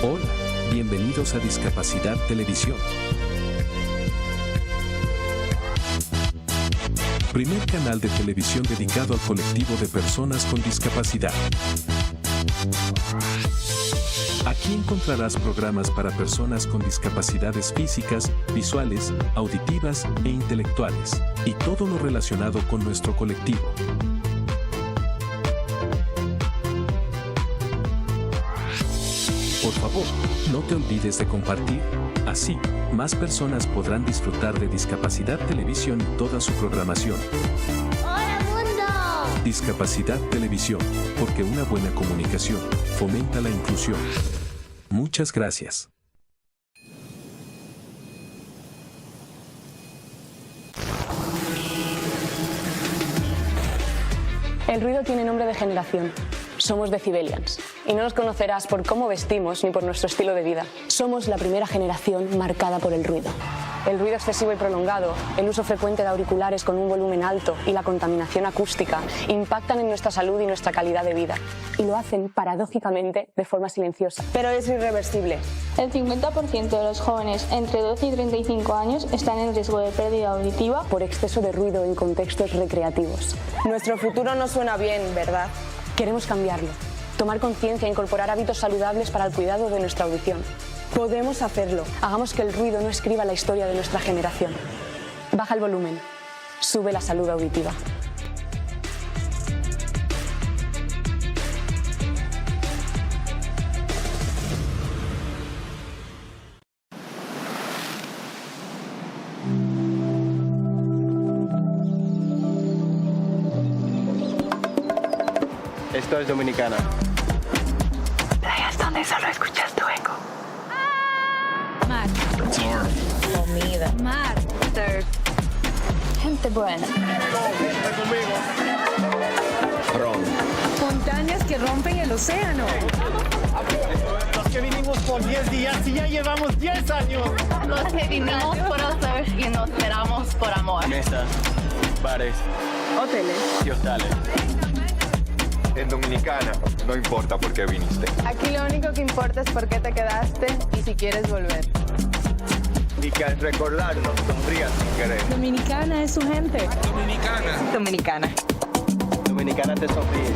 Hola, bienvenidos a Discapacidad Televisión. Primer canal de televisión dedicado al colectivo de personas con discapacidad. Aquí encontrarás programas para personas con discapacidades físicas, visuales, auditivas e intelectuales, y todo lo relacionado con nuestro colectivo. Por favor, no te olvides de compartir. Así, más personas podrán disfrutar de Discapacidad Televisión y toda su programación. ¡Hola, mundo! Discapacidad Televisión, porque una buena comunicación fomenta la inclusión. Muchas gracias. El ruido tiene nombre de generación. Somos Decibelians. Y no nos conocerás por cómo vestimos ni por nuestro estilo de vida. Somos la primera generación marcada por el ruido. El ruido excesivo y prolongado, el uso frecuente de auriculares con un volumen alto y la contaminación acústica impactan en nuestra salud y nuestra calidad de vida. Y lo hacen, paradójicamente, de forma silenciosa. Pero es irreversible. El 50% de los jóvenes entre 12 y 35 años están en riesgo de pérdida auditiva Por exceso de ruido en contextos recreativos. Nuestro futuro no suena bien, ¿verdad? Queremos cambiarlo. Tomar conciencia e incorporar hábitos saludables para el cuidado de nuestra audición. Podemos hacerlo. Hagamos que el ruido no escriba la historia de nuestra generación. Baja el volumen. Sube la salud auditiva. Esto es Dominicana. Playas donde solo escuchas tu eco. Mar. Surf. Comida. Mar. Surf. Gente buena. Ron. Montañas que rompen el océano. Los que vinimos por 10 días y ya llevamos 10 años. Los que vinimos por hacer y nos quedamos por amor. Mesas, bares, Hoteles. y hostales. En Dominicana, no importa por qué viniste. Aquí lo único que importa es por qué te quedaste y si quieres volver. Y que al recordarnos sonrías sin querer. Dominicana es su gente. Dominicana. Dominicana te sonríe.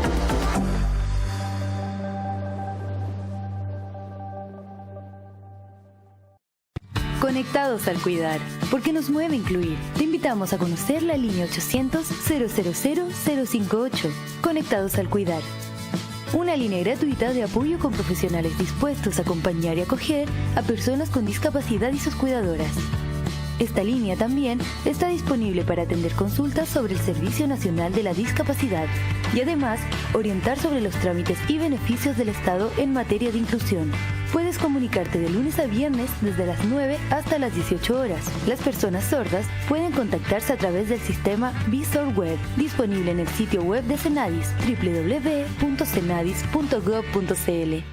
Conectados al cuidar, porque nos mueve incluir. Te invitamos a conocer la línea 800-000-058. Conectados al cuidar. Una línea gratuita de apoyo con profesionales dispuestos a acompañar y acoger a personas con discapacidad y sus cuidadoras. Esta línea también está disponible para atender consultas sobre el Servicio Nacional de la Discapacidad y además orientar sobre los trámites y beneficios del Estado en materia de inclusión. Puedes comunicarte de lunes a viernes desde las 9 hasta las 18 horas. Las personas sordas pueden contactarse a través del sistema Visor Web, disponible en el sitio web de Cenadis, www.cenadis.gov.cl.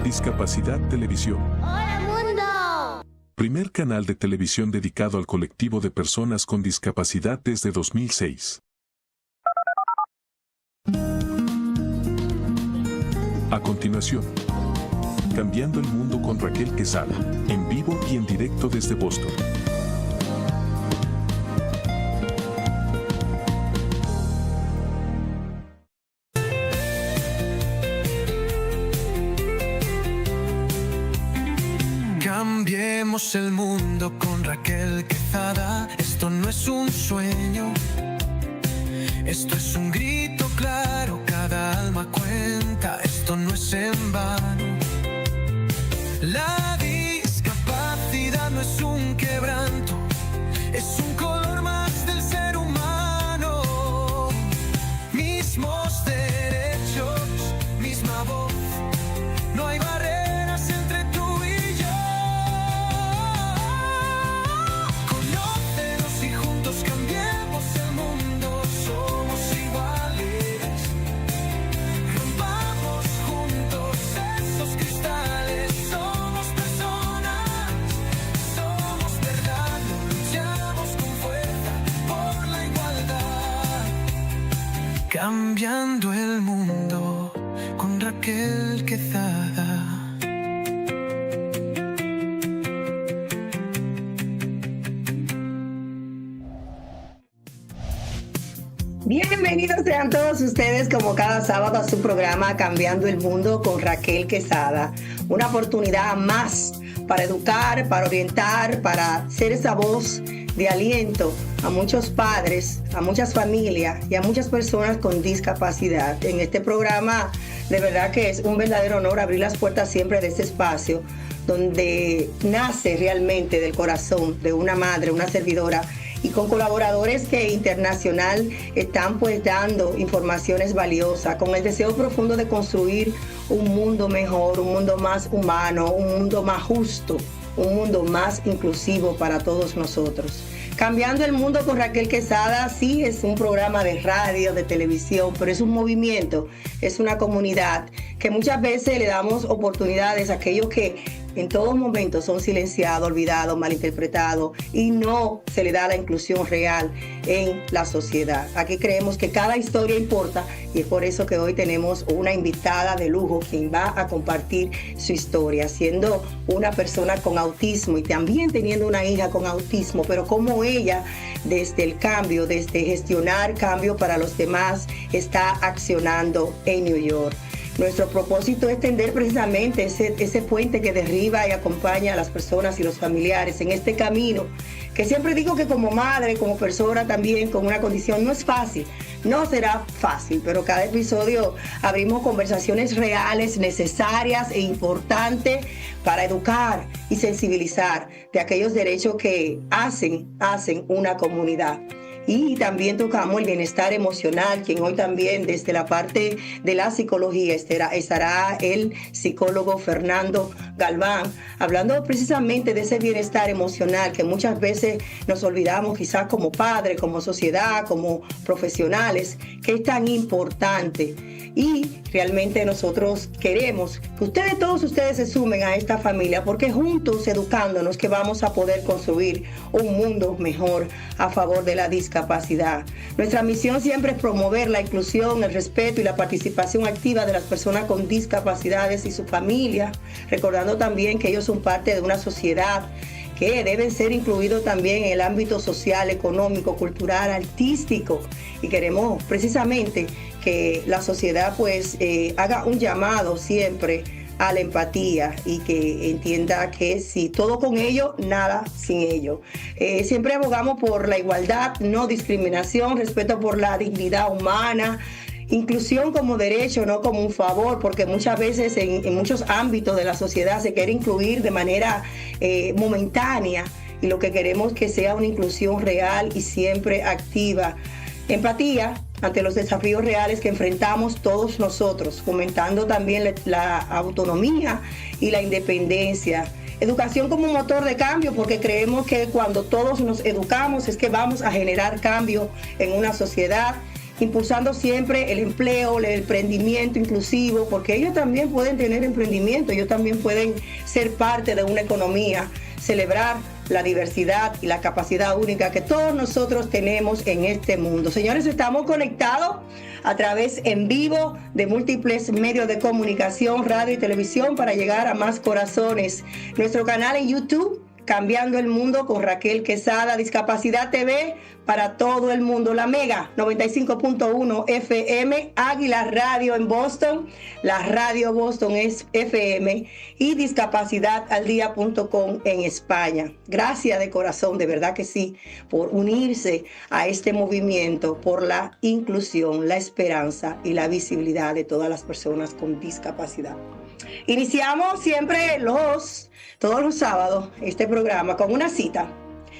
Discapacidad Televisión. ¡Hola, mundo! Primer canal de televisión dedicado al colectivo de personas con discapacidad desde 2006. A continuación, Cambiando el Mundo con Raquel Quesada, en vivo y en directo desde Boston. Cambiemos el mundo con Raquel Quesada. Esto no es un sueño, esto es un grito claro, cada alma cuenta, esto no es en vano. La discapacidad no es un quebranto, es un color más del ser humano. Mismos derechos, misma voz, no hay barreras entre tú y yo. Conócenos y juntos cambiemos el mundo, somos iguales. Rompamos juntos esos cristales, somos personas, somos verdad, luchamos con Cambiando el mundo con Raquel Quezada. Bienvenidos sean todos ustedes como cada sábado a su programa Cambiando el Mundo con Raquel Quezada. Una oportunidad más para educar, para orientar, para ser esa voz de aliento a muchos padres, a muchas familias y a muchas personas con discapacidad. En este programa de verdad que es un verdadero honor abrir las puertas siempre de este espacio donde nace realmente del corazón de una madre, una servidora, y con colaboradores que internacional están pues dando informaciones valiosas, con el deseo profundo de construir un mundo mejor, un mundo más humano, un mundo más justo, un mundo más inclusivo para todos nosotros. Cambiando el Mundo con Raquel Quezada, sí es un programa de radio, de televisión, pero es un movimiento, es una comunidad que muchas veces le damos oportunidades a aquellos que en todo momento son silenciados, olvidados, malinterpretados y no se le da la inclusión real en la sociedad. Aquí creemos que cada historia importa y es por eso que hoy tenemos una invitada de lujo quien va a compartir su historia, siendo una persona con autismo y también teniendo una hija con autismo, pero como ella desde el cambio, desde gestionar cambio para los demás, está accionando en New York. Nuestro propósito es tender precisamente ese puente que derriba y acompaña a las personas y los familiares en este camino, que siempre digo que como madre, como persona también con una condición no es fácil, no será fácil, pero cada episodio abrimos conversaciones reales, necesarias e importantes para educar y sensibilizar de aquellos derechos que hacen una comunidad. Y también tocamos el bienestar emocional, quien hoy también desde la parte de la psicología estará el psicólogo Fernando Galván, hablando precisamente de ese bienestar emocional que muchas veces nos olvidamos quizás como padres, como sociedad, como profesionales, que es tan importante. Y realmente nosotros queremos que todos ustedes se sumen a esta familia, porque juntos, educándonos, que vamos a poder construir un mundo mejor a favor de la discapacidad. Nuestra misión siempre es promover la inclusión, el respeto y la participación activa de las personas con discapacidades y su familia, recordando también que ellos son parte de una sociedad que deben ser incluidos también en el ámbito social, económico, cultural, artístico. Y queremos precisamente que la sociedad pues haga un llamado siempre a la empatía y que entienda que si todo con ellos, nada sin ellos. Siempre abogamos por la igualdad, no discriminación, respeto por la dignidad humana, inclusión como derecho, no como un favor, porque muchas veces en muchos ámbitos de la sociedad se quiere incluir de manera momentánea y lo que queremos es que sea una inclusión real y siempre activa. Empatía ante los desafíos reales que enfrentamos todos nosotros, fomentando también la autonomía y la independencia. Educación como motor de cambio, porque creemos que cuando todos nos educamos es que vamos a generar cambio en una sociedad, impulsando siempre el empleo, el emprendimiento inclusivo, porque ellos también pueden tener emprendimiento, ellos también pueden ser parte de una economía, celebrar la diversidad y la capacidad única que todos nosotros tenemos en este mundo. Señores, estamos conectados a través en vivo de múltiples medios de comunicación, radio y televisión para llegar a más corazones. Nuestro canal en YouTube, Cambiando el Mundo con Raquel Quezada, Discapacidad TV para todo el mundo. La Mega 95.1 FM, Águila Radio en Boston, la Radio Boston es FM y discapacidadaldia.com en España. Gracias de corazón, de verdad que sí, por unirse a este movimiento por la inclusión, la esperanza y la visibilidad de todas las personas con discapacidad. Iniciamos siempre todos los sábados este programa con una cita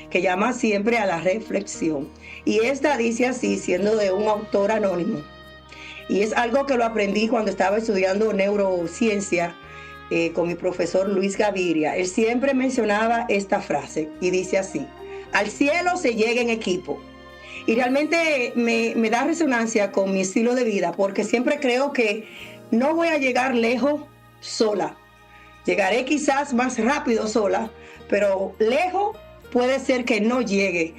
que llama siempre a la reflexión. Y esta dice así, siendo de un autor anónimo. Y es algo que lo aprendí cuando estaba estudiando neurociencia con mi profesor Luis Gaviria. Él siempre mencionaba esta frase y dice así: al cielo se llega en equipo. Y realmente me da resonancia con mi estilo de vida, porque siempre creo que no voy a llegar lejos sola. Llegaré quizás más rápido sola, pero lejos puede ser que no llegue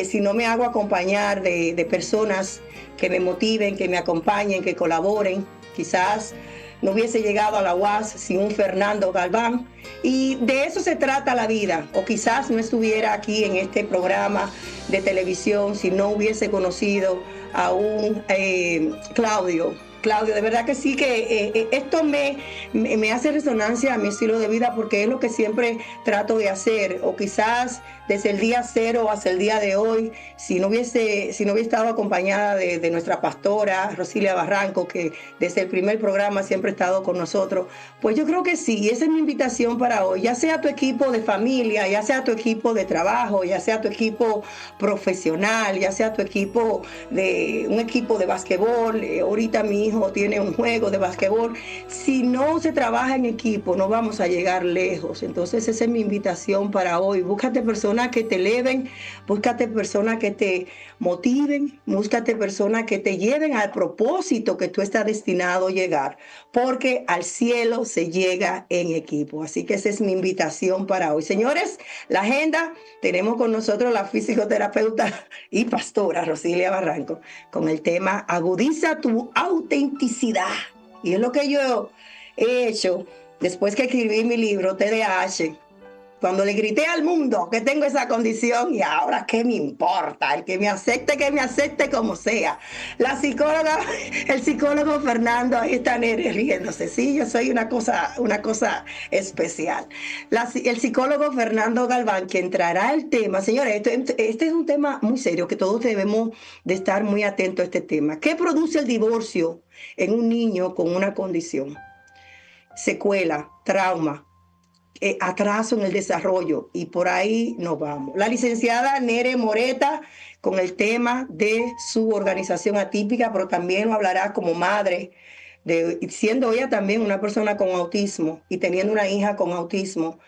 si no me hago acompañar de personas que me motiven, que me acompañen, que colaboren. Quizás no hubiese llegado a la UAS sin un Fernando Galván. Y de eso se trata la vida. O quizás no estuviera aquí en este programa de televisión si no hubiese conocido a un Claudio, de verdad que sí, que esto me hace resonancia a mi estilo de vida porque es lo que siempre trato de hacer. O quizás desde el día cero hasta el día de hoy, si no hubiese estado acompañada de nuestra pastora Rosilia Barranco, que desde el primer programa siempre ha estado con nosotros, pues yo creo que sí, esa es mi invitación para hoy. Ya sea tu equipo de familia, ya sea tu equipo de trabajo, ya sea tu equipo profesional, ya sea tu equipo un equipo de basquetbol. Ahorita mi hijo tiene un juego de basquetbol. Si no se trabaja en equipo, no vamos a llegar lejos. Entonces esa es mi invitación para hoy. Búscate personas que te eleven, búscate personas que te motiven, búscate personas que te lleven al propósito que tú estás destinado a llegar, porque al cielo se llega en equipo. Así que esa es mi invitación para hoy. Señores, la agenda, tenemos con nosotros la fisioterapeuta y pastora Rosilia Barranco con el tema Agudiza tu autenticidad. Y es lo que yo he hecho después que escribí mi libro TDAH. Cuando le grité al mundo que tengo esa condición y ahora qué me importa, el que me acepte como sea. El psicólogo Fernando, ahí está Nere riéndose, sí, yo soy una cosa especial. El psicólogo Fernando Galván, que entrará al tema, señores, este es un tema muy serio que todos debemos de estar muy atentos a este tema. ¿Qué produce el divorcio en un niño con una condición? Secuela, trauma, atraso en el desarrollo, y por ahí nos vamos. La licenciada Nere Moreta con el tema de su organización atípica, pero también nos hablará como madre, siendo ella también una persona con autismo y teniendo una hija con autismo,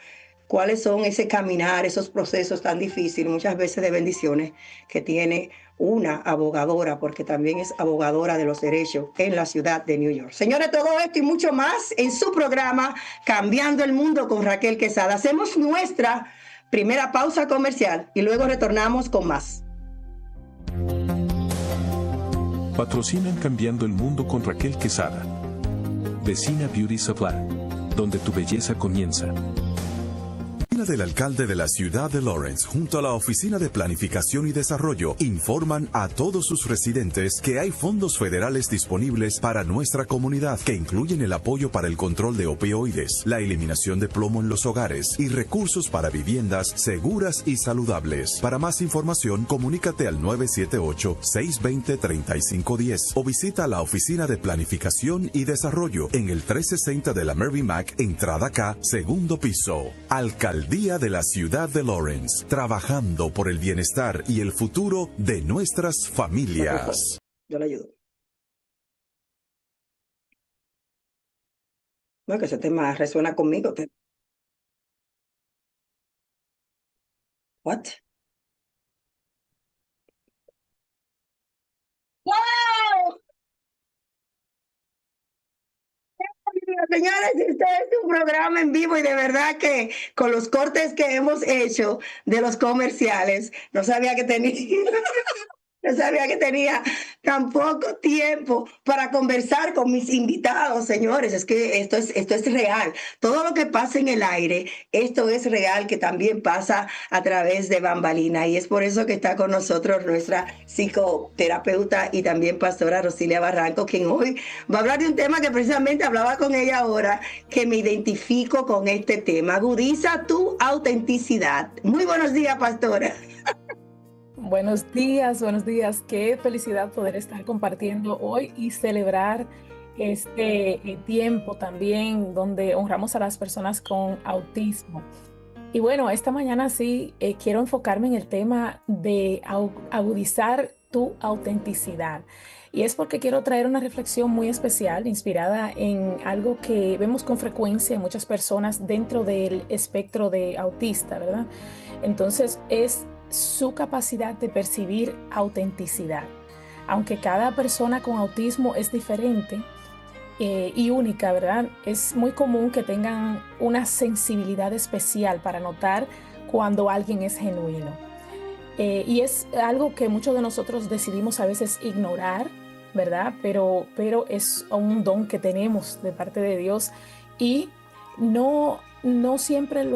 cuáles son ese caminar, esos procesos tan difíciles, muchas veces de bendiciones que tiene una abogadora, porque también es abogadora de los derechos en la ciudad de New York. Señores, todo esto y mucho más en su programa Cambiando el Mundo con Raquel Quesada. Hacemos nuestra primera pausa comercial y luego retornamos con más. Patrocinan Cambiando el Mundo con Raquel Quesada. Vecina Beauty Supply, donde tu belleza comienza. Del alcalde de la ciudad de Lawrence, junto a la Oficina de Planificación y Desarrollo, informan a todos sus residentes que hay fondos federales disponibles para nuestra comunidad, que incluyen el apoyo para el control de opioides, la eliminación de plomo en los hogares y recursos para viviendas seguras y saludables. Para más información, comunícate al 978-620-3510 o visita la Oficina de Planificación y Desarrollo en el 360 de la Mary Mac, entrada K, segundo piso. Alcaldía de la ciudad de Lawrence, trabajando por el bienestar y el futuro de nuestras familias. Yo le ayudo. No, que ese tema resuena conmigo. What? ¡Wow! Señores, este es un programa en vivo y de verdad que con los cortes que hemos hecho de los comerciales, no sabía que tenía tan poco tiempo para conversar con mis invitados, señores. Es que esto es real. Todo lo que pasa en el aire, esto es real, que también pasa a través de bambalina. Y es por eso que está con nosotros nuestra psicoterapeuta y también pastora Rosilia Barranco, quien hoy va a hablar de un tema que precisamente hablaba con ella ahora, que me identifico con este tema. Agudiza tu autenticidad. Muy buenos días, pastora. Buenos días. Qué felicidad poder estar compartiendo hoy y celebrar este tiempo también donde honramos a las personas con autismo. Y bueno, esta mañana sí quiero enfocarme en el tema de agudizar tu autenticidad. Y es porque quiero traer una reflexión muy especial, inspirada en algo que vemos con frecuencia en muchas personas dentro del espectro de autista, ¿verdad? Entonces es su capacidad de percibir autenticidad. Aunque cada persona con autismo es diferente y única, ¿verdad? Es muy común que tengan una sensibilidad especial para notar cuando alguien es genuino. Y es algo que muchos de nosotros decidimos a veces ignorar, ¿verdad? Pero es un don que tenemos de parte de Dios y no siempre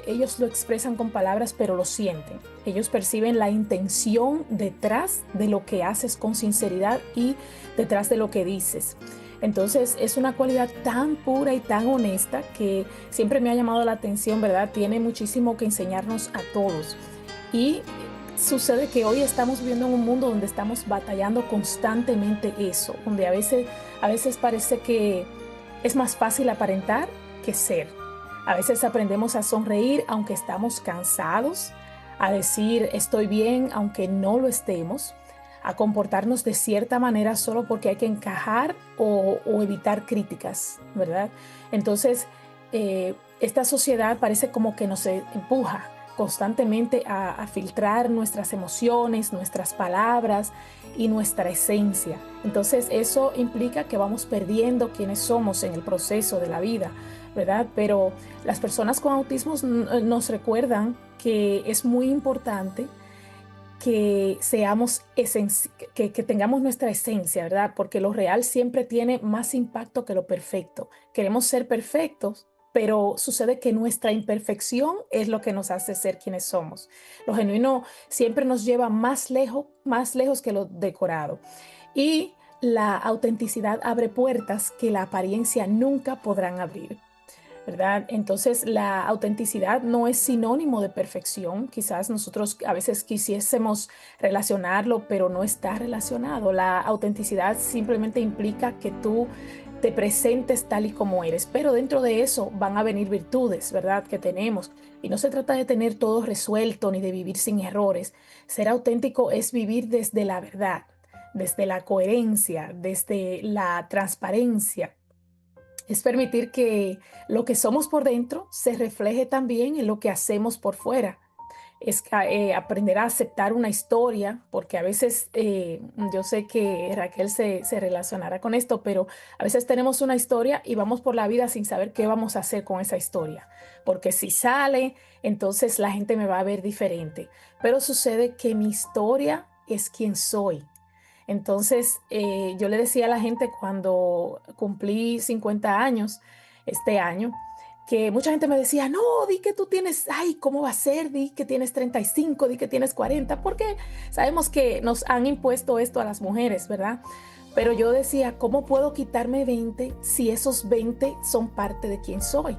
ellos lo expresan con palabras, pero lo sienten. Ellos perciben la intención detrás de lo que haces con sinceridad y detrás de lo que dices. Entonces es una cualidad tan pura y tan honesta que siempre me ha llamado la atención, ¿verdad? Tiene muchísimo que enseñarnos a todos. Y sucede que hoy estamos viviendo en un mundo donde estamos batallando constantemente eso, donde a veces parece que es más fácil aparentar que ser. A veces aprendemos a sonreír aunque estamos cansados, a decir estoy bien aunque no lo estemos, a comportarnos de cierta manera solo porque hay que encajar o evitar críticas, ¿verdad? Entonces, esta sociedad parece como que nos empuja constantemente a filtrar nuestras emociones, nuestras palabras y nuestra esencia. Entonces, eso implica que vamos perdiendo quiénes somos en el proceso de la vida, ¿verdad? Pero las personas con autismo nos recuerdan que es muy importante que que tengamos nuestra esencia, ¿verdad? Porque lo real siempre tiene más impacto que lo perfecto. Queremos ser perfectos, pero sucede que nuestra imperfección es lo que nos hace ser quienes somos. Lo genuino siempre nos lleva más lejos que lo decorado. Y la autenticidad abre puertas que la apariencia nunca podrán abrir, ¿verdad? Entonces la autenticidad no es sinónimo de perfección. Quizás nosotros a veces quisiésemos relacionarlo, pero no está relacionado. La autenticidad simplemente implica que tú te presentes tal y como eres, pero dentro de eso van a venir virtudes, ¿verdad? Que tenemos. Y no se trata de tener todo resuelto ni de vivir sin errores. Ser auténtico es vivir desde la verdad, desde la coherencia, desde la transparencia. Es permitir que lo que somos por dentro se refleje también en lo que hacemos por fuera. Es aprender a aceptar una historia, porque a veces, yo sé que Raquel se relacionará con esto, pero a veces tenemos una historia y vamos por la vida sin saber qué vamos a hacer con esa historia. Porque si sale, entonces la gente me va a ver diferente. Pero sucede que mi historia es quien soy. Entonces, yo le decía a la gente cuando cumplí 50 años este año, que mucha gente me decía, no, di que tú tienes, ay, ¿cómo va a ser? Di que tienes 35, di que tienes 40, porque sabemos que nos han impuesto esto a las mujeres, ¿verdad? Pero yo decía, ¿cómo puedo quitarme 20 si esos 20 son parte de quien soy?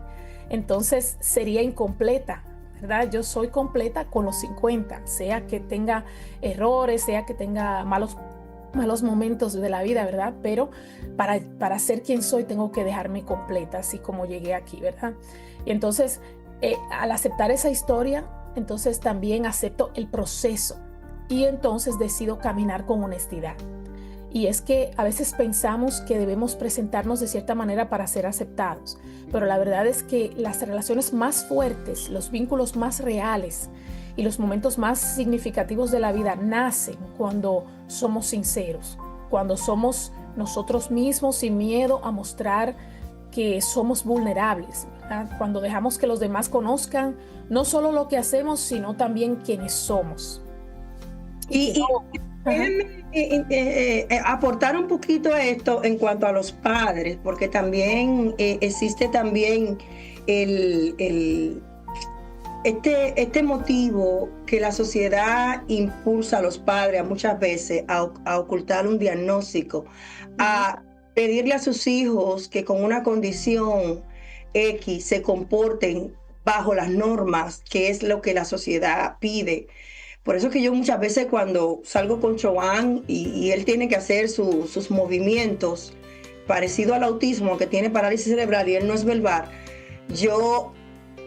Entonces sería incompleta, ¿verdad? Yo soy completa con los 50, sea que tenga errores, sea que tenga malos momentos de la vida, ¿verdad? Pero para ser quien soy tengo que dejarme completa, así como llegué aquí, ¿verdad? Y entonces, al aceptar esa historia, entonces también acepto el proceso y entonces decido caminar con honestidad. Y es que a veces pensamos que debemos presentarnos de cierta manera para ser aceptados, pero la verdad es que las relaciones más fuertes, los vínculos más reales y los momentos más significativos de la vida nacen cuando somos sinceros, cuando somos nosotros mismos sin miedo a mostrar que somos vulnerables, ¿verdad? Cuando dejamos que los demás conozcan no solo lo que hacemos, sino también quiénes somos. Y déjenme aportar un poquito a esto en cuanto a los padres, porque también existe también este motivo que la sociedad impulsa a los padres muchas veces a ocultar un diagnóstico, a pedirle a sus hijos que con una condición X se comporten bajo las normas, que es lo que la sociedad pide. Por eso que yo muchas veces cuando salgo con Choan y él tiene que hacer sus movimientos parecido al autismo, que tiene parálisis cerebral y él no es verbal, yo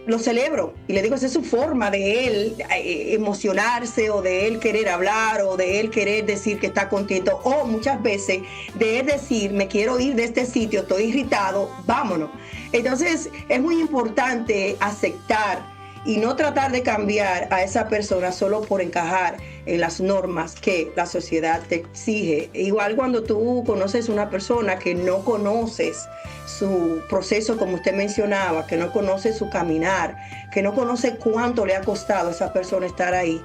lo celebro y le digo, esa es su forma de él emocionarse o de él querer hablar o de él querer decir que está contento o muchas veces de él decir, me quiero ir de este sitio, estoy irritado, vámonos. Entonces es muy importante aceptar y no tratar de cambiar a esa persona solo por encajar en las normas que la sociedad te exige. Igual cuando tú conoces una persona que no conoces su proceso, como usted mencionaba, que no conoce su caminar, que no conoce cuánto le ha costado a esa persona estar ahí.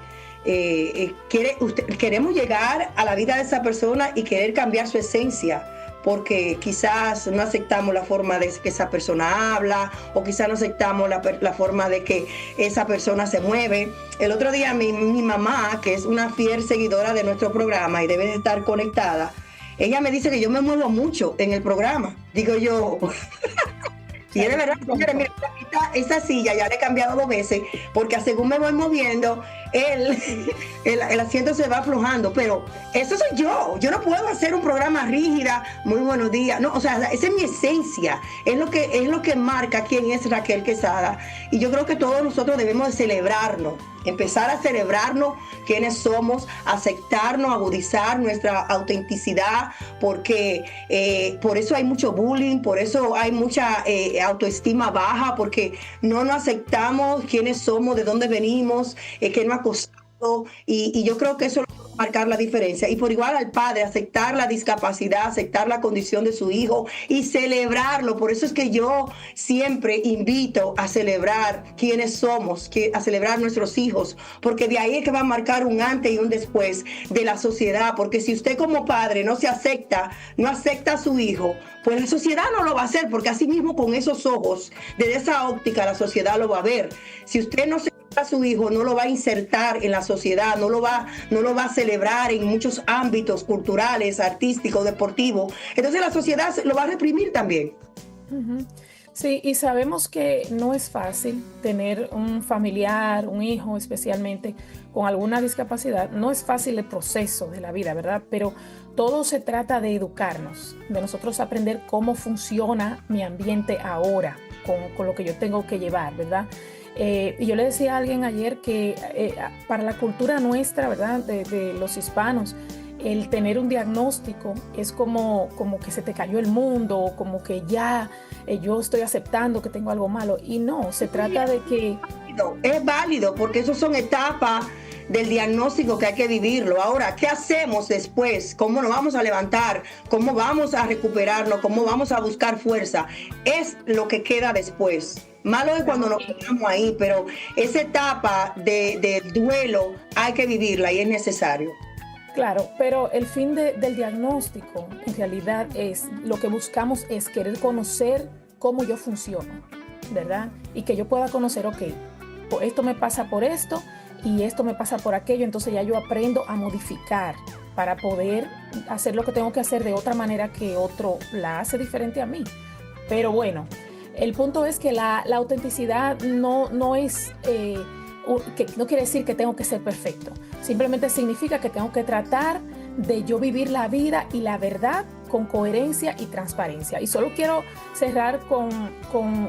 Queremos llegar a la vida de esa persona y querer cambiar su esencia, porque quizás no aceptamos la forma de que esa persona habla, o quizás no aceptamos la forma de que esa persona se mueve. El otro día mi mamá, que es una fiel seguidora de nuestro programa y debe de estar conectada, ella me dice que yo me muevo mucho en el programa. Digo yo... Y es de verdad, señores, mira, esa silla ya la he cambiado 2 veces, porque según me voy moviendo, el asiento se va aflojando, pero eso soy yo. Yo no puedo hacer un programa rígida, muy buenos días. No, o sea, esa es mi esencia, es lo que marca quién es Raquel Quesada. Y yo creo que todos nosotros debemos de celebrarnos, empezar a celebrarnos quiénes somos, aceptarnos, agudizar nuestra autenticidad, porque por eso hay mucho bullying, por eso hay mucha autoestima baja, porque no nos aceptamos quiénes somos, de dónde venimos, qué nos ha costado, y yo creo que eso va a marcar la diferencia. Y por igual al padre, aceptar la discapacidad, aceptar la condición de su hijo y celebrarlo. Por eso es que yo siempre invito a celebrar quiénes somos, a celebrar nuestros hijos, porque de ahí es que va a marcar un antes y un después de la sociedad. Porque si usted como padre no acepta a su hijo, pues la sociedad no lo va a hacer, porque así mismo con esos ojos, desde esa óptica, la sociedad lo va a ver. Si usted no se a su hijo, no lo va a insertar en la sociedad, no lo va a celebrar en muchos ámbitos culturales, artísticos, deportivos, entonces la sociedad lo va a reprimir también. Sí, y sabemos que no es fácil tener un familiar, un hijo especialmente con alguna discapacidad. No es fácil el proceso de la vida, ¿verdad? Pero todo se trata de educarnos, de nosotros aprender cómo funciona mi ambiente ahora, con lo que yo tengo que llevar, ¿verdad? Y yo le decía a alguien ayer que para la cultura nuestra, ¿verdad? De los hispanos, el tener un diagnóstico es como que se te cayó el mundo, como que ya yo estoy aceptando que tengo algo malo. Y no, se trata de que... Es válido, porque esas son etapas del diagnóstico que hay que vivirlo. Ahora, ¿qué hacemos después? ¿Cómo nos vamos a levantar? ¿Cómo vamos a recuperarnos? ¿Cómo vamos a buscar fuerza? Es lo que queda después. Malo es cuando nos quedamos ahí, pero esa etapa de duelo hay que vivirla y es necesario. Claro, pero el fin del diagnóstico en realidad es, lo que buscamos es querer conocer cómo yo funciono, ¿verdad? Y que yo pueda conocer, ok, esto me pasa por esto y esto me pasa por aquello, entonces ya yo aprendo a modificar para poder hacer lo que tengo que hacer de otra manera que otro la hace diferente a mí. Pero bueno, el punto es que la autenticidad no es... que no quiere decir que tengo que ser perfecto, simplemente significa que tengo que tratar de yo vivir la vida y la verdad con coherencia y transparencia. Y solo quiero cerrar con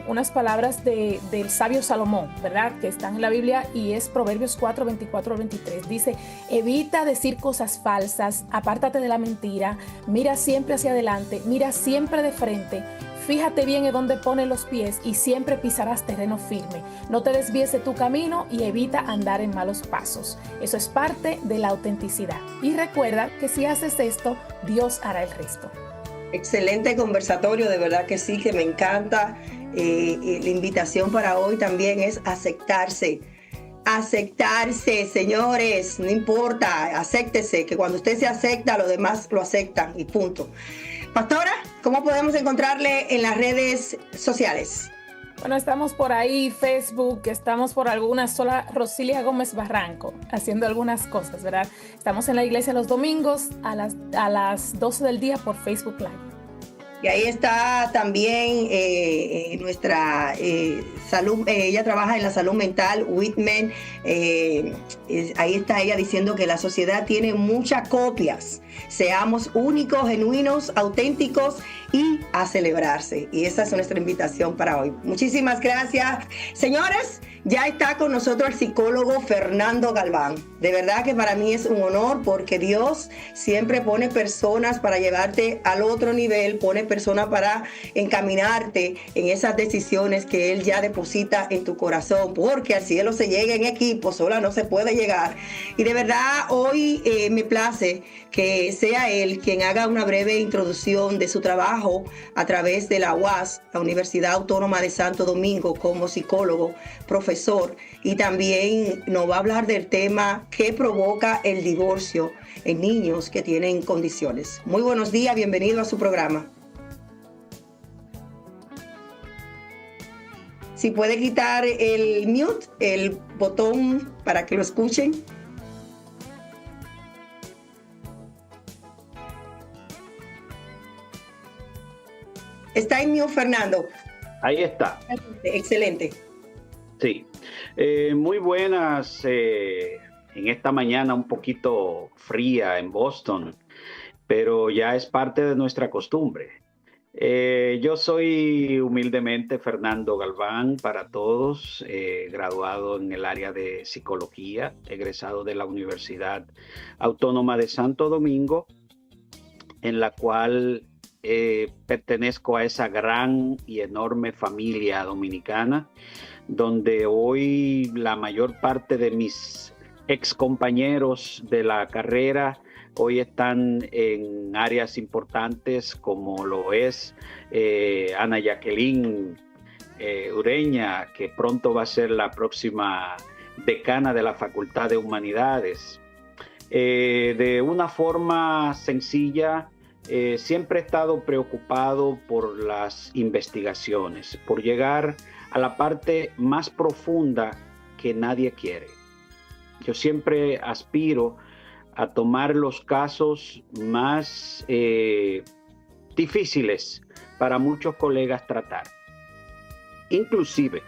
unas palabras del sabio Salomón, ¿verdad? Que están en la Biblia y es Proverbios 4, 24 al 23. Dice, evita decir cosas falsas, apártate de la mentira, mira siempre hacia adelante, mira siempre de frente. Fíjate bien en dónde pones los pies y siempre pisarás terreno firme. No te desvíes de tu camino y evita andar en malos pasos. Eso es parte de la autenticidad. Y recuerda que si haces esto, Dios hará el resto. Excelente conversatorio, de verdad que sí, que me encanta. La invitación para hoy también es aceptarse. Aceptarse, señores, no importa, acéptese, que cuando usted se acepta, los demás lo aceptan y punto. Pastora, ¿cómo podemos encontrarle en las redes sociales? Bueno, estamos por ahí, Facebook, estamos por algunas, sola Rosilia Gómez Barranco, haciendo algunas cosas, ¿verdad? Estamos en la iglesia los domingos a las 12 del día por Facebook Live. Y ahí está también nuestra salud, ella trabaja en la salud mental, Whitman. Ahí está ella diciendo que la sociedad tiene muchas copias. Seamos únicos, genuinos, auténticos y a celebrarse. Y esa es nuestra invitación para hoy. Muchísimas gracias. Señores, Ya está con nosotros el psicólogo Fernando Galván. De verdad que para mí es un honor porque Dios siempre pone personas para llevarte al otro nivel, pone personas para encaminarte en esas decisiones que Él ya deposita en tu corazón, porque al cielo se llega en equipo, sola no se puede llegar. Y de verdad hoy me place que sea Él quien haga una breve introducción de su trabajo a través de la UAS, la Universidad Autónoma de Santo Domingo, como psicólogo, profesor, y también nos va a hablar del tema que provoca el divorcio en niños que tienen condiciones. Muy buenos días, bienvenido a su programa. Si puede quitar el mute, el botón para que lo escuchen. Está en mute, Fernando. Ahí está. Excelente. Sí. Muy buenas. En esta mañana un poquito fría en Boston, pero ya es parte de nuestra costumbre. Yo soy humildemente Fernando Galván para todos, graduado en el área de psicología, egresado de la Universidad Autónoma de Santo Domingo, en la cual pertenezco a esa gran y enorme familia dominicana, donde hoy la mayor parte de mis excompañeros de la carrera hoy están en áreas importantes como lo es Ana Jacqueline Ureña, que pronto va a ser la próxima decana de la Facultad de Humanidades. De una forma sencilla, siempre he estado preocupado por las investigaciones, por llegar a la parte más profunda que nadie quiere. Yo siempre aspiro a tomar los casos más difíciles para muchos colegas tratar. Inclusive,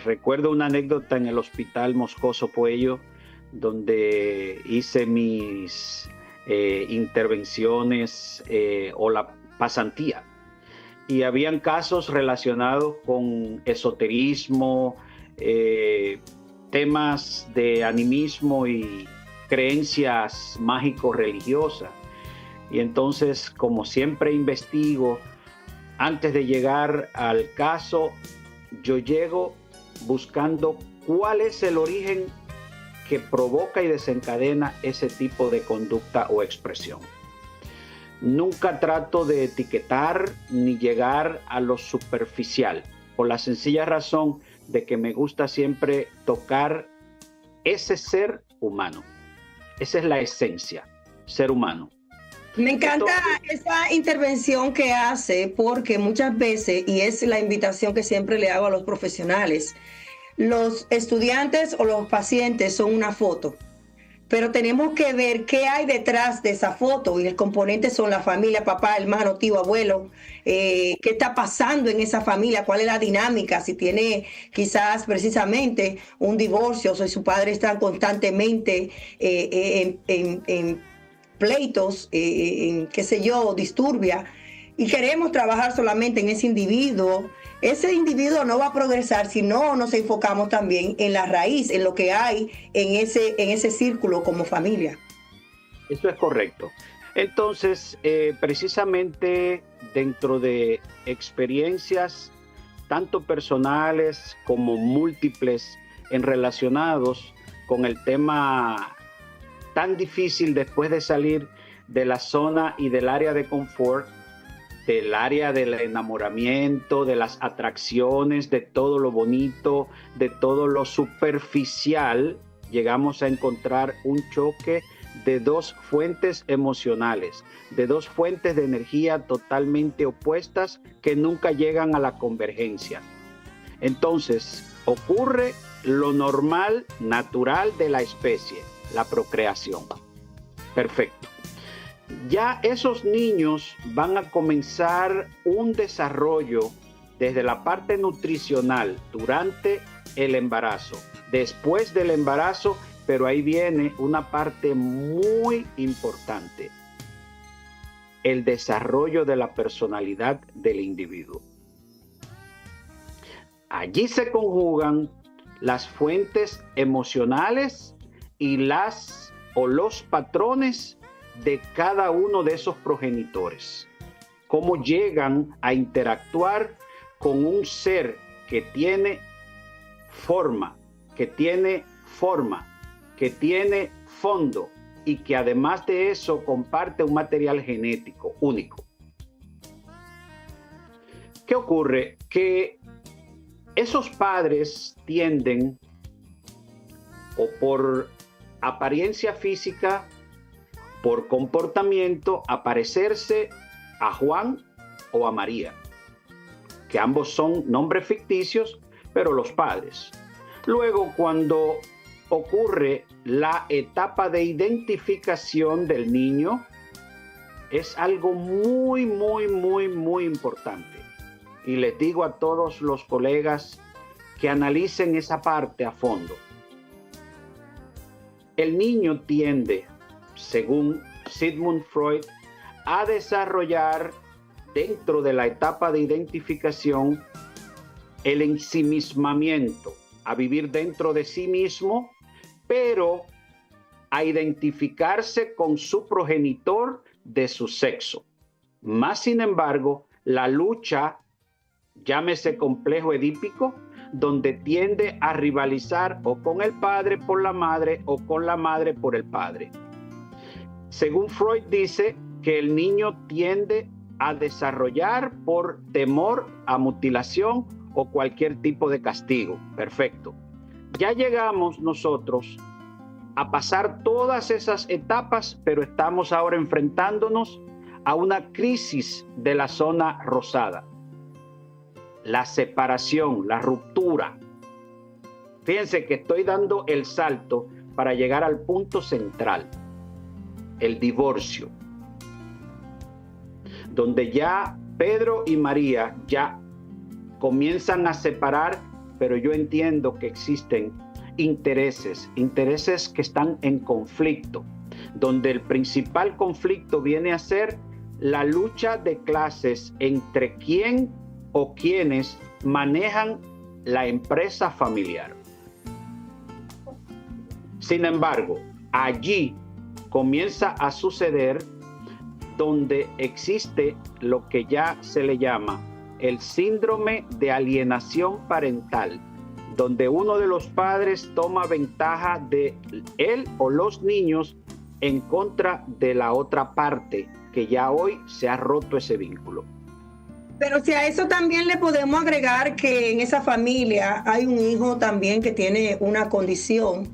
recuerdo una anécdota en el Hospital Moscoso Puello, donde hice mis intervenciones o la pasantía. Y habían casos relacionados con esoterismo, temas de animismo y creencias mágico-religiosas. Y entonces, como siempre investigo, antes de llegar al caso, yo llego buscando cuál es el origen que provoca y desencadena ese tipo de conducta o expresión. Nunca trato de etiquetar ni llegar a lo superficial, por la sencilla razón de que me gusta siempre tocar ese ser humano. Esa es la esencia, ser humano. Me encanta esa intervención que hace, porque muchas veces, y es la invitación que siempre le hago a los profesionales, los estudiantes o los pacientes son una foto, pero tenemos que ver qué hay detrás de esa foto, y el componente son la familia, papá, hermano, tío, abuelo, qué está pasando en esa familia, cuál es la dinámica, si tiene quizás precisamente un divorcio, o si su padre está constantemente en pleitos, qué sé yo, disturbia, y queremos trabajar solamente en ese individuo. Ese individuo no va a progresar si no nos enfocamos también en la raíz, en lo que hay en ese círculo como familia. Eso es correcto. Entonces, precisamente dentro de experiencias tanto personales como múltiples relacionados con el tema tan difícil después de salir de la zona y del área de confort, del área del enamoramiento, de las atracciones, de todo lo bonito, de todo lo superficial, llegamos a encontrar un choque de dos fuentes emocionales, de dos fuentes de energía totalmente opuestas que nunca llegan a la convergencia. Entonces, ocurre lo normal, natural de la especie, la procreación. Perfecto. Ya esos niños van a comenzar un desarrollo desde la parte nutricional durante el embarazo, después del embarazo, pero ahí viene una parte muy importante: el desarrollo de la personalidad del individuo. Allí se conjugan las fuentes emocionales y los patrones de cada uno de esos progenitores. Cómo llegan a interactuar con un ser que tiene forma, que tiene fondo y que además de eso comparte un material genético único. ¿Qué ocurre? Que esos padres tienden, o por apariencia física, por comportamiento, a parecerse a Juan o a María, que ambos son nombres ficticios, pero los padres. Luego, cuando ocurre la etapa de identificación del niño, es algo muy importante. Y les digo a todos los colegas que analicen esa parte a fondo. El niño tiende, según Sigmund Freud, a desarrollar dentro de la etapa de identificación el ensimismamiento, a vivir dentro de sí mismo, pero a identificarse con su progenitor de su sexo. Más sin embargo, la lucha, llámese complejo edípico, donde tiende a rivalizar o con el padre por la madre o con la madre por el padre. Según Freud dice que el niño tiende a desarrollar por temor a mutilación o cualquier tipo de castigo. Perfecto. Ya llegamos nosotros a pasar todas esas etapas, pero estamos ahora enfrentándonos a una crisis de la zona rosada. La separación, la ruptura. Fíjense que estoy dando el salto para llegar al punto central, el divorcio, donde ya Pedro y María ya comienzan a separar, pero yo entiendo que existen intereses que están en conflicto, donde el principal conflicto viene a ser la lucha de clases entre quién o quienes manejan la empresa familiar. Sin embargo, allí comienza a suceder donde existe lo que ya se le llama el síndrome de alienación parental, donde uno de los padres toma ventaja de él o los niños en contra de la otra parte, que ya hoy se ha roto ese vínculo. Pero si a eso también le podemos agregar que en esa familia hay un hijo también que tiene una condición,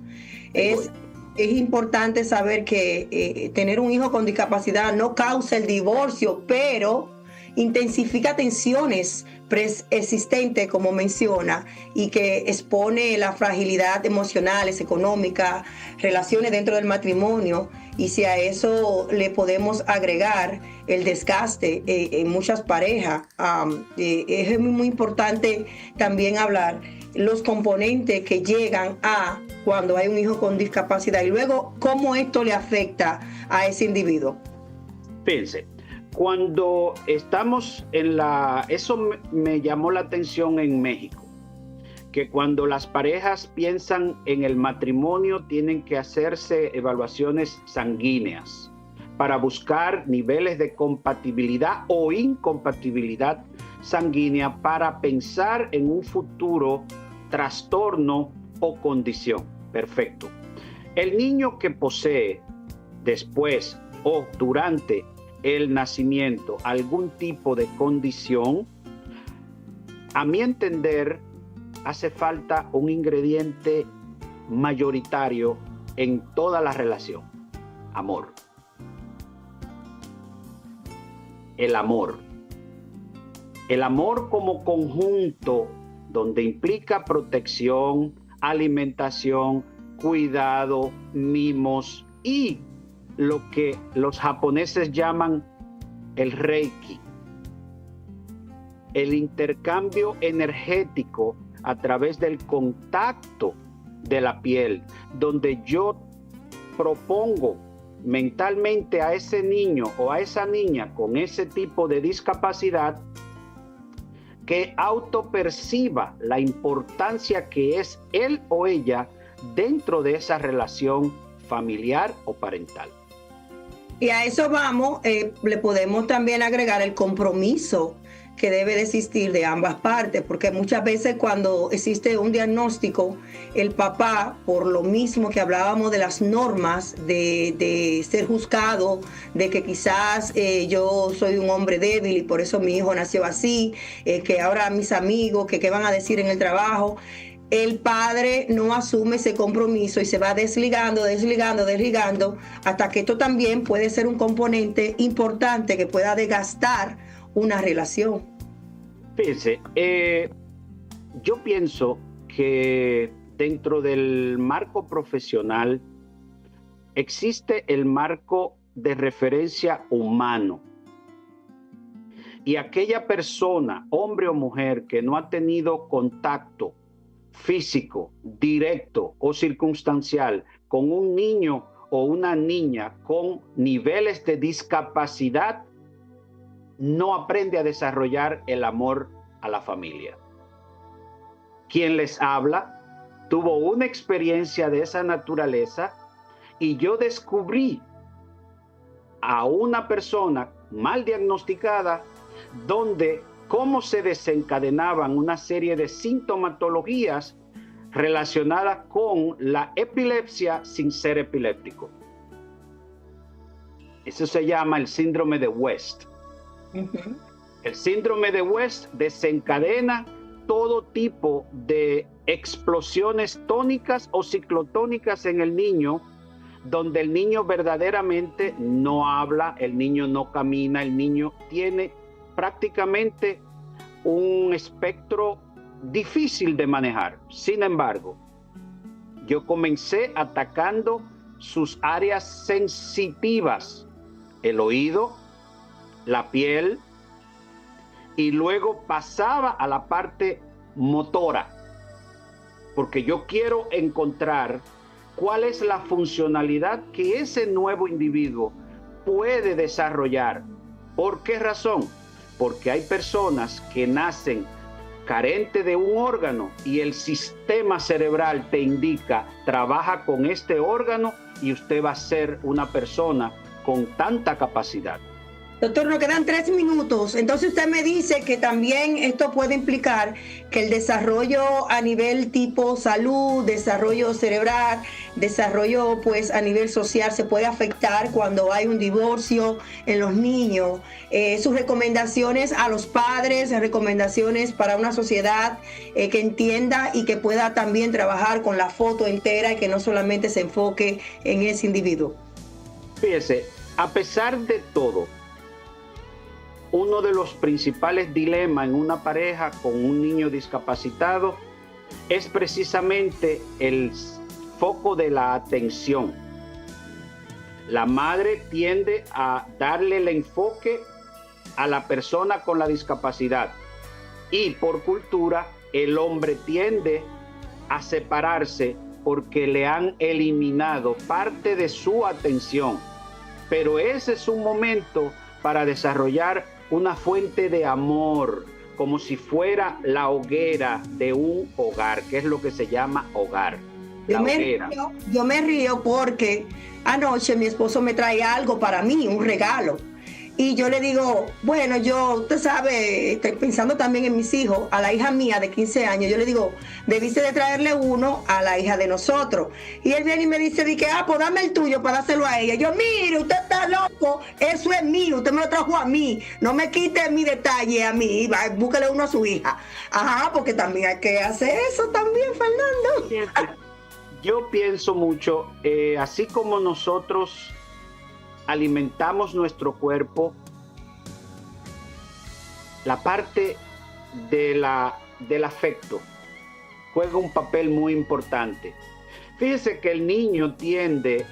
es importante saber que tener un hijo con discapacidad no causa el divorcio, pero intensifica tensiones preexistentes, como menciona, y que expone la fragilidad emocionales, económica, relaciones dentro del matrimonio. Y si a eso le podemos agregar el desgaste en muchas parejas, es muy importante también hablar los componentes que llegan a cuando hay un hijo con discapacidad y luego cómo esto le afecta a ese individuo. Fíjense, cuando estamos eso me llamó la atención en México, que cuando las parejas piensan en el matrimonio tienen que hacerse evaluaciones sanguíneas para buscar niveles de compatibilidad o incompatibilidad sanguínea para pensar en un futuro trastorno o condición. Perfecto. El niño que posee después o durante el nacimiento algún tipo de condición, a mi entender, hace falta un ingrediente mayoritario en toda la relación: amor. El amor. El amor como conjunto, donde implica protección, alimentación, cuidado, mimos y lo que los japoneses llaman el Reiki, el intercambio energético a través del contacto de la piel, donde yo propongo mentalmente a ese niño o a esa niña con ese tipo de discapacidad que autoperciba la importancia que es él o ella dentro de esa relación familiar o parental. Y a eso vamos, le podemos también agregar el compromiso que debe de existir de ambas partes, porque muchas veces cuando existe un diagnóstico, el papá, por lo mismo que hablábamos de las normas de ser juzgado, de que quizás yo soy un hombre débil y por eso mi hijo nació así, que ahora mis amigos, que qué van a decir en el trabajo, el padre no asume ese compromiso y se va desligando hasta que esto también puede ser un componente importante que pueda desgastar una relación. Fíjense, yo pienso que dentro del marco profesional existe el marco de referencia humano. Y aquella persona, hombre o mujer, que no ha tenido contacto físico, directo o circunstancial con un niño o una niña con niveles de discapacidad, no aprende a desarrollar el amor a la familia. Quien les habla tuvo una experiencia de esa naturaleza y yo descubrí a una persona mal diagnosticada donde cómo se desencadenaban una serie de sintomatologías relacionadas con la epilepsia sin ser epiléptico. Eso se llama el síndrome de West. Uh-huh. El síndrome de West desencadena todo tipo de explosiones tónicas o ciclotónicas en el niño, donde el niño verdaderamente no habla, el niño no camina, el niño tiene prácticamente un espectro difícil de manejar. Sin embargo, yo comencé atacando sus áreas sensitivas, el oído, la piel, y luego pasaba a la parte motora, porque yo quiero encontrar cuál es la funcionalidad que ese nuevo individuo puede desarrollar. ¿Por qué razón? Porque hay personas que nacen carentes de un órgano y el sistema cerebral te indica, trabaja con este órgano y usted va a ser una persona con tanta capacidad. Doctor, nos quedan 3 minutos. Entonces usted me dice que también esto puede implicar que el desarrollo a nivel tipo salud, desarrollo cerebral, desarrollo pues a nivel social se puede afectar cuando hay un divorcio en los niños. Sus recomendaciones a los padres, recomendaciones para una sociedad que entienda y que pueda también trabajar con la foto entera y que no solamente se enfoque en ese individuo. Fíjese, a pesar de todo, uno de los principales dilemas en una pareja con un niño discapacitado es precisamente el foco de la atención. La madre tiende a darle el enfoque a la persona con la discapacidad y por cultura el hombre tiende a separarse porque le han eliminado parte de su atención. Pero ese es un momento para desarrollar una fuente de amor, como si fuera la hoguera de un hogar, que es lo que se llama hogar. Yo me río porque anoche mi esposo me trae algo para mí, un regalo. Y yo le digo, bueno, usted sabe, estoy pensando también en mis hijos, a la hija mía de 15 años, yo le digo, debiste de traerle uno a la hija de nosotros. Y él viene y me dice, pues dame el tuyo para dárselo a ella. Yo, mire, usted está loco, eso es mío, usted me lo trajo a mí, no me quite mi detalle a mí, búsquele uno a su hija. Ajá, porque también hay que hacer eso también, Fernando. Yo pienso mucho, así como nosotros alimentamos nuestro cuerpo, la parte del afecto juega un papel muy importante. Fíjese que el niño tiende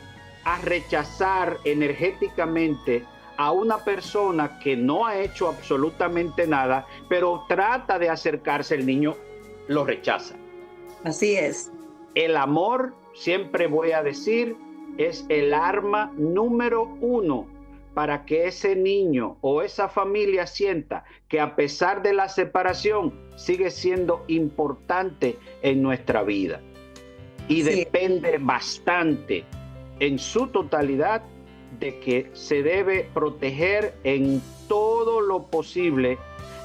a rechazar energéticamente a una persona que no ha hecho absolutamente nada, pero trata de acercarse, el niño lo rechaza. Así es. El amor, siempre voy a decir, es el arma número 1 para que ese niño o esa familia sienta que a pesar de la separación sigue siendo importante en nuestra vida. Y depende bastante en su totalidad de que se debe proteger en todo lo posible.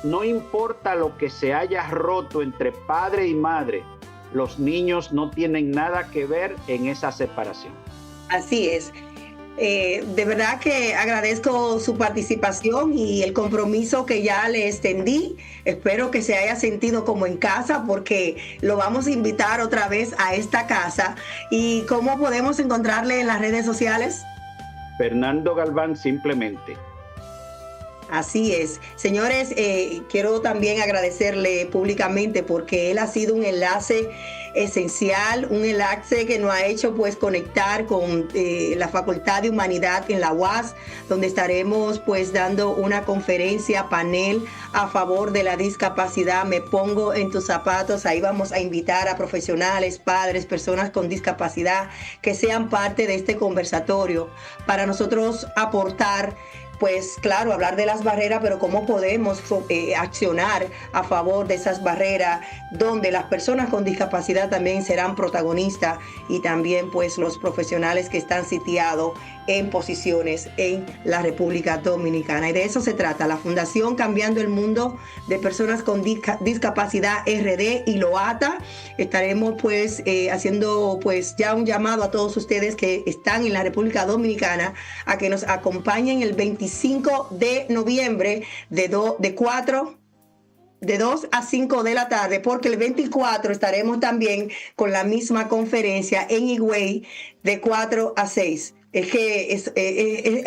No importa lo que se haya roto entre padre y madre, los niños no tienen nada que ver en esa separación. Así es. De verdad que agradezco su participación y el compromiso que ya le extendí. Espero que se haya sentido como en casa, porque lo vamos a invitar otra vez a esta casa. ¿Y cómo podemos encontrarle en las redes sociales? Fernando Galván, simplemente. Así es. Señores, quiero también agradecerle públicamente porque él ha sido un enlace esencial, un enlace que nos ha hecho pues conectar con la Facultad de Humanidad en la UAS, donde estaremos pues dando una conferencia, panel a favor de la discapacidad. Me pongo en tus zapatos. Ahí vamos a invitar a profesionales, padres, personas con discapacidad que sean parte de este conversatorio para nosotros aportar, pues claro, hablar de las barreras, pero cómo podemos accionar a favor de esas barreras, donde las personas con discapacidad también serán protagonistas, y también pues los profesionales que están sitiados en posiciones en la República Dominicana. Y de eso se trata la Fundación Cambiando el Mundo de Personas con Discapacidad RD y LOATA. Estaremos pues haciendo pues ya un llamado a todos ustedes que están en la República Dominicana a que nos acompañen el 25 de noviembre de 2 a 5 de la tarde, porque el 24 estaremos también con la misma conferencia en Higüey de 4 a 6. Es que es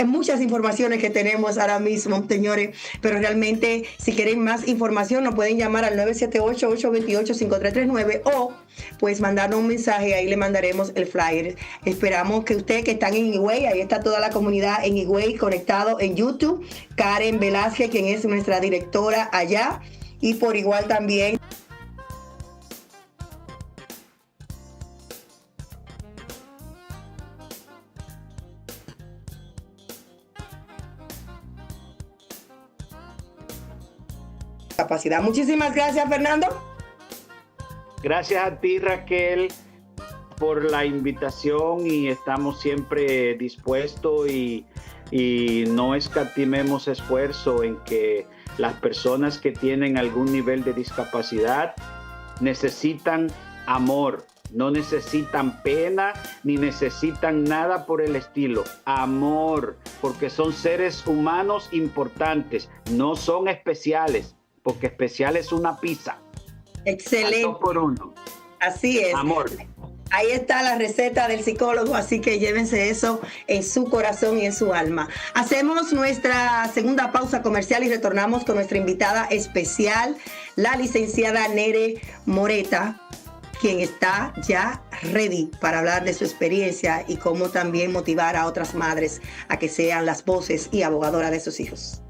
muchas informaciones que tenemos ahora mismo, señores, pero realmente si quieren más información nos pueden llamar al 978-828-5339 o pues mandarnos un mensaje, ahí le mandaremos el flyer. Esperamos que ustedes que están en Higüey, ahí está toda la comunidad en Higüey conectado en YouTube, Karen Velázquez, quien es nuestra directora allá, y por igual también capacidad. Muchísimas gracias, Fernando. Gracias a ti, Raquel, por la invitación, y estamos siempre dispuestos y no escatimemos esfuerzo en que las personas que tienen algún nivel de discapacidad necesitan amor, no necesitan pena ni necesitan nada por el estilo. Amor, porque son seres humanos importantes, no son especiales, porque especial es una pizza. Excelente. 2 por 1. Así es. Amor. Ahí está la receta del psicólogo, así que llévense eso en su corazón y en su alma. Hacemos nuestra segunda pausa comercial y retornamos con nuestra invitada especial, la licenciada Nere Moreta, quien está ya ready para hablar de su experiencia y cómo también motivar a otras madres a que sean las voces y abogadoras de sus hijos.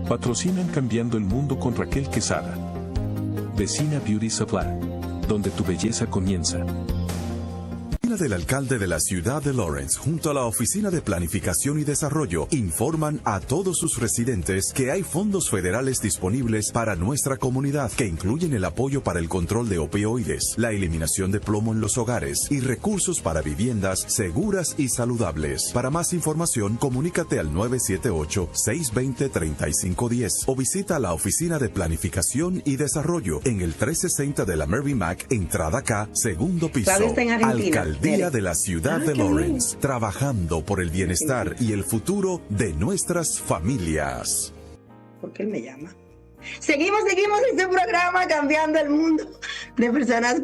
Patrocinan Cambiando el Mundo con Raquel Quesada. Vecina Beauty Supply, donde tu belleza comienza. La del alcalde de la ciudad de Lawrence, junto a la Oficina de Planificación y Desarrollo, informan a todos sus residentes que hay fondos federales disponibles para nuestra comunidad, que incluyen el apoyo para el control de opioides, la eliminación de plomo en los hogares y recursos para viviendas seguras y saludables. Para más información, comunícate al 978-620-3510 o visita la Oficina de Planificación y Desarrollo en el 360 de la Mary Mac, entrada K, segundo piso. Alcaldía de la ciudad de Lawrence, trabajando por el bienestar y el futuro de nuestras familias. ¿Por qué él me llama? Seguimos este programa Cambiando el Mundo de personas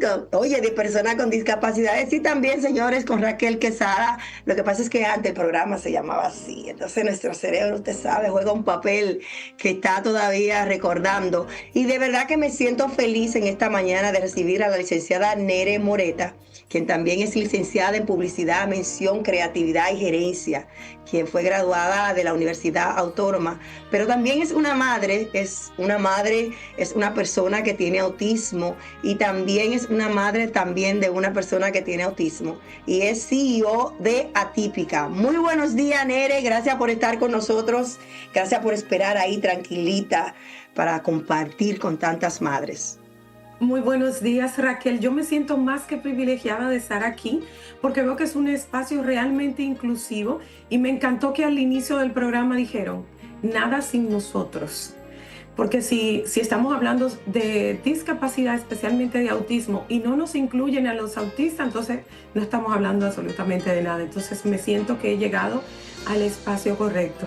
con discapacidades, y también, señores, con Raquel Quesada. Lo que pasa es que antes el programa se llamaba así, entonces nuestro cerebro, usted sabe, juega un papel que está todavía recordando, y de verdad que me siento feliz en esta mañana de recibir a la licenciada Nere Moreta, quien también es licenciada en Publicidad, Mención, Creatividad y Gerencia, quien fue graduada de la Universidad Autónoma, pero también es una madre una madre es una persona que tiene autismo y también es una madre también de una persona que tiene autismo y es CEO de Atípica. Muy buenos días, Nere, gracias por estar con nosotros, gracias por esperar ahí tranquilita para compartir con tantas madres. Muy buenos días, Raquel. Yo me siento más que privilegiada de estar aquí porque veo que es un espacio realmente inclusivo y me encantó que al inicio del programa dijeron, nada sin nosotros. Porque si estamos hablando de discapacidad, especialmente de autismo, y no nos incluyen a los autistas, entonces no estamos hablando absolutamente de nada. Entonces me siento que he llegado al espacio correcto.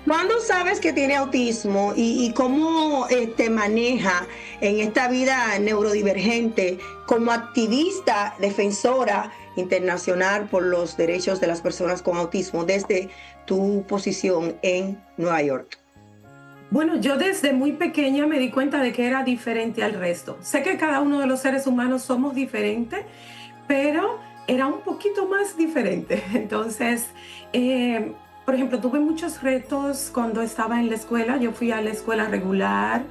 ¿Cuándo sabes que tiene autismo y cómo te maneja en esta vida neurodivergente como activista, defensora internacional por los derechos de las personas con autismo desde tu posición en Nueva York? Bueno, yo desde muy pequeña me di cuenta de que era diferente al resto. Sé que cada uno de los seres humanos somos diferentes, pero era un poquito más diferente. Entonces, por ejemplo, tuve muchos retos cuando estaba en la escuela. Yo fui a la escuela regular.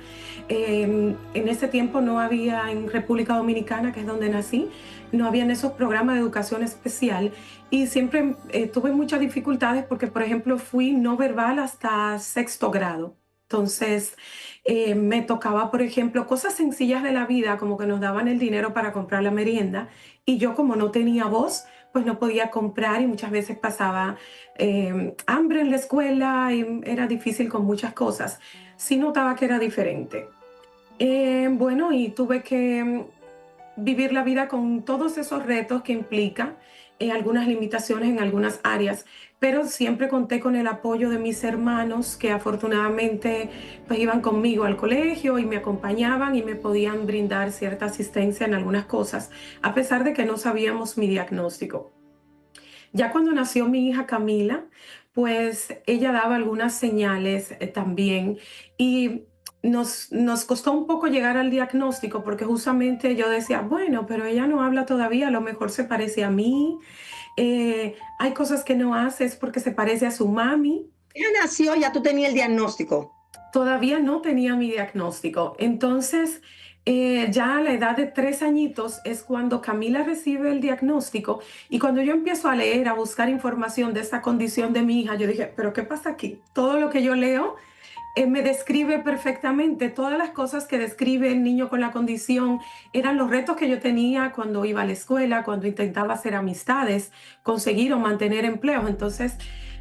En ese tiempo no había en República Dominicana, que es donde nací, no habían esos programas de educación especial. Y siempre tuve muchas dificultades porque, por ejemplo, fui no verbal hasta 6º grado. Entonces, me tocaba, por ejemplo, cosas sencillas de la vida, como que nos daban el dinero para comprar la merienda. Y yo, como no tenía voz, pues no podía comprar y muchas veces pasaba hambre en la escuela y era difícil con muchas cosas. Sí notaba que era diferente. Bueno, y tuve que vivir la vida con todos esos retos que implica, algunas limitaciones en algunas áreas, pero siempre conté con el apoyo de mis hermanos que afortunadamente pues iban conmigo al colegio y me acompañaban y me podían brindar cierta asistencia en algunas cosas, a pesar de que no sabíamos mi diagnóstico. Ya cuando nació mi hija Camila, pues ella daba algunas señales también y nos costó un poco llegar al diagnóstico porque justamente yo decía, bueno, pero ella no habla todavía, a lo mejor se parece a mí, hay cosas que no hace es porque se parece a su mami. Ella nació, ya tú tenías el diagnóstico. Todavía no tenía mi diagnóstico, entonces ya a la edad de 3 añitos es cuando Camila recibe el diagnóstico y cuando yo empiezo a leer, a buscar información de esta condición de mi hija, yo dije, ¿pero qué pasa aquí? Todo lo que yo leo me describe perfectamente. Todas las cosas que describe el niño con la condición eran los retos que yo tenía cuando iba a la escuela, cuando intentaba hacer amistades, conseguir o mantener empleos. Entonces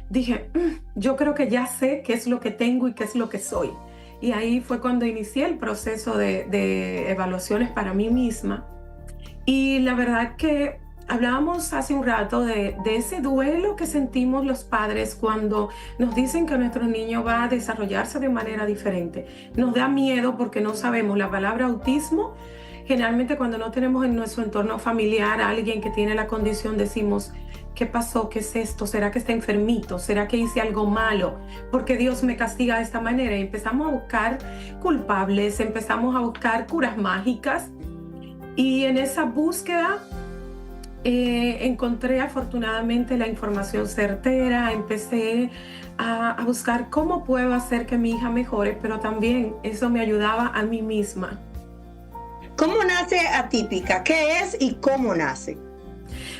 dije, yo creo que ya sé qué es lo que tengo y qué es lo que soy. Y ahí fue cuando inicié el proceso de evaluaciones para mí misma. Y la verdad que hablábamos hace un rato de ese duelo que sentimos los padres cuando nos dicen que nuestro niño va a desarrollarse de manera diferente. Nos da miedo porque no sabemos la palabra autismo. Generalmente cuando no tenemos en nuestro entorno familiar a alguien que tiene la condición decimos, ¿qué pasó? ¿Qué es esto? ¿Será que está enfermito? ¿Será que hice algo malo? ¿Por qué Dios me castiga de esta manera? Y empezamos a buscar culpables, empezamos a buscar curas mágicas y en esa búsqueda encontré afortunadamente la información certera, empecé a buscar cómo puedo hacer que mi hija mejore, pero también eso me ayudaba a mí misma. ¿Cómo nace Atípica? ¿Qué es y cómo nace?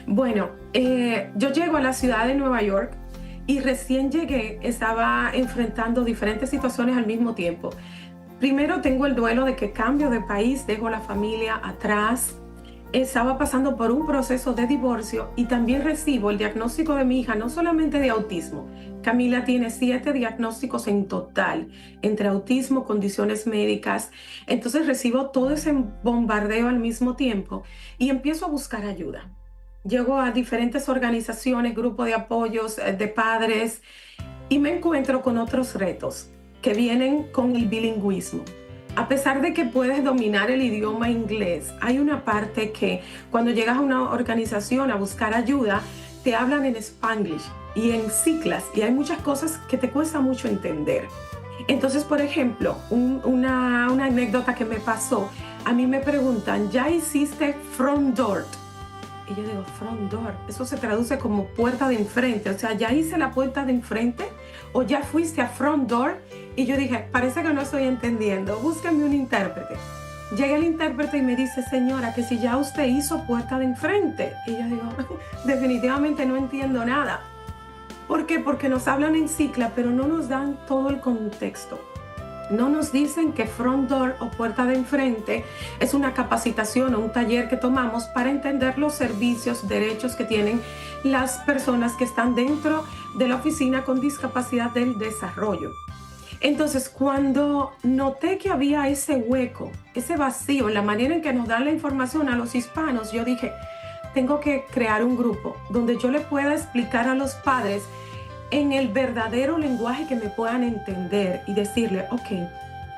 Bueno, yo llego a la ciudad de Nueva York y recién llegué, estaba enfrentando diferentes situaciones al mismo tiempo. Primero tengo el duelo de que cambio de país, dejo la familia atrás. Estaba pasando por un proceso de divorcio y también recibo el diagnóstico de mi hija, no solamente de autismo. Camila tiene 7 diagnósticos en total, entre autismo, condiciones médicas. Entonces recibo todo ese bombardeo al mismo tiempo y empiezo a buscar ayuda. Llego a diferentes organizaciones, grupos de apoyos de padres y me encuentro con otros retos que vienen con el bilingüismo. A pesar de que puedes dominar el idioma inglés, hay una parte que cuando llegas a una organización a buscar ayuda, te hablan en Spanglish y en siglas y hay muchas cosas que te cuesta mucho entender. Entonces, por ejemplo, una anécdota que me pasó, a mí me preguntan, ¿ya hiciste front door? Y yo digo, front door, eso se traduce como puerta de enfrente. O sea, ya hice la puerta de enfrente o ya fuiste a front door. Y yo dije, parece que no estoy entendiendo, búsquenme un intérprete. Llega el intérprete y me dice, señora, que si ya usted hizo puerta de enfrente. Y yo digo, definitivamente no entiendo nada. ¿Por qué? Porque nos hablan en cicla, pero no nos dan todo el contexto. No nos dicen que front door o puerta de enfrente es una capacitación o un taller que tomamos para entender los servicios, derechos que tienen las personas que están dentro de la oficina con discapacidad del desarrollo. Entonces, cuando noté que había ese hueco, ese vacío en la manera en que nos dan la información a los hispanos, yo dije, tengo que crear un grupo donde yo le pueda explicar a los padres en el verdadero lenguaje que me puedan entender y decirle, ok,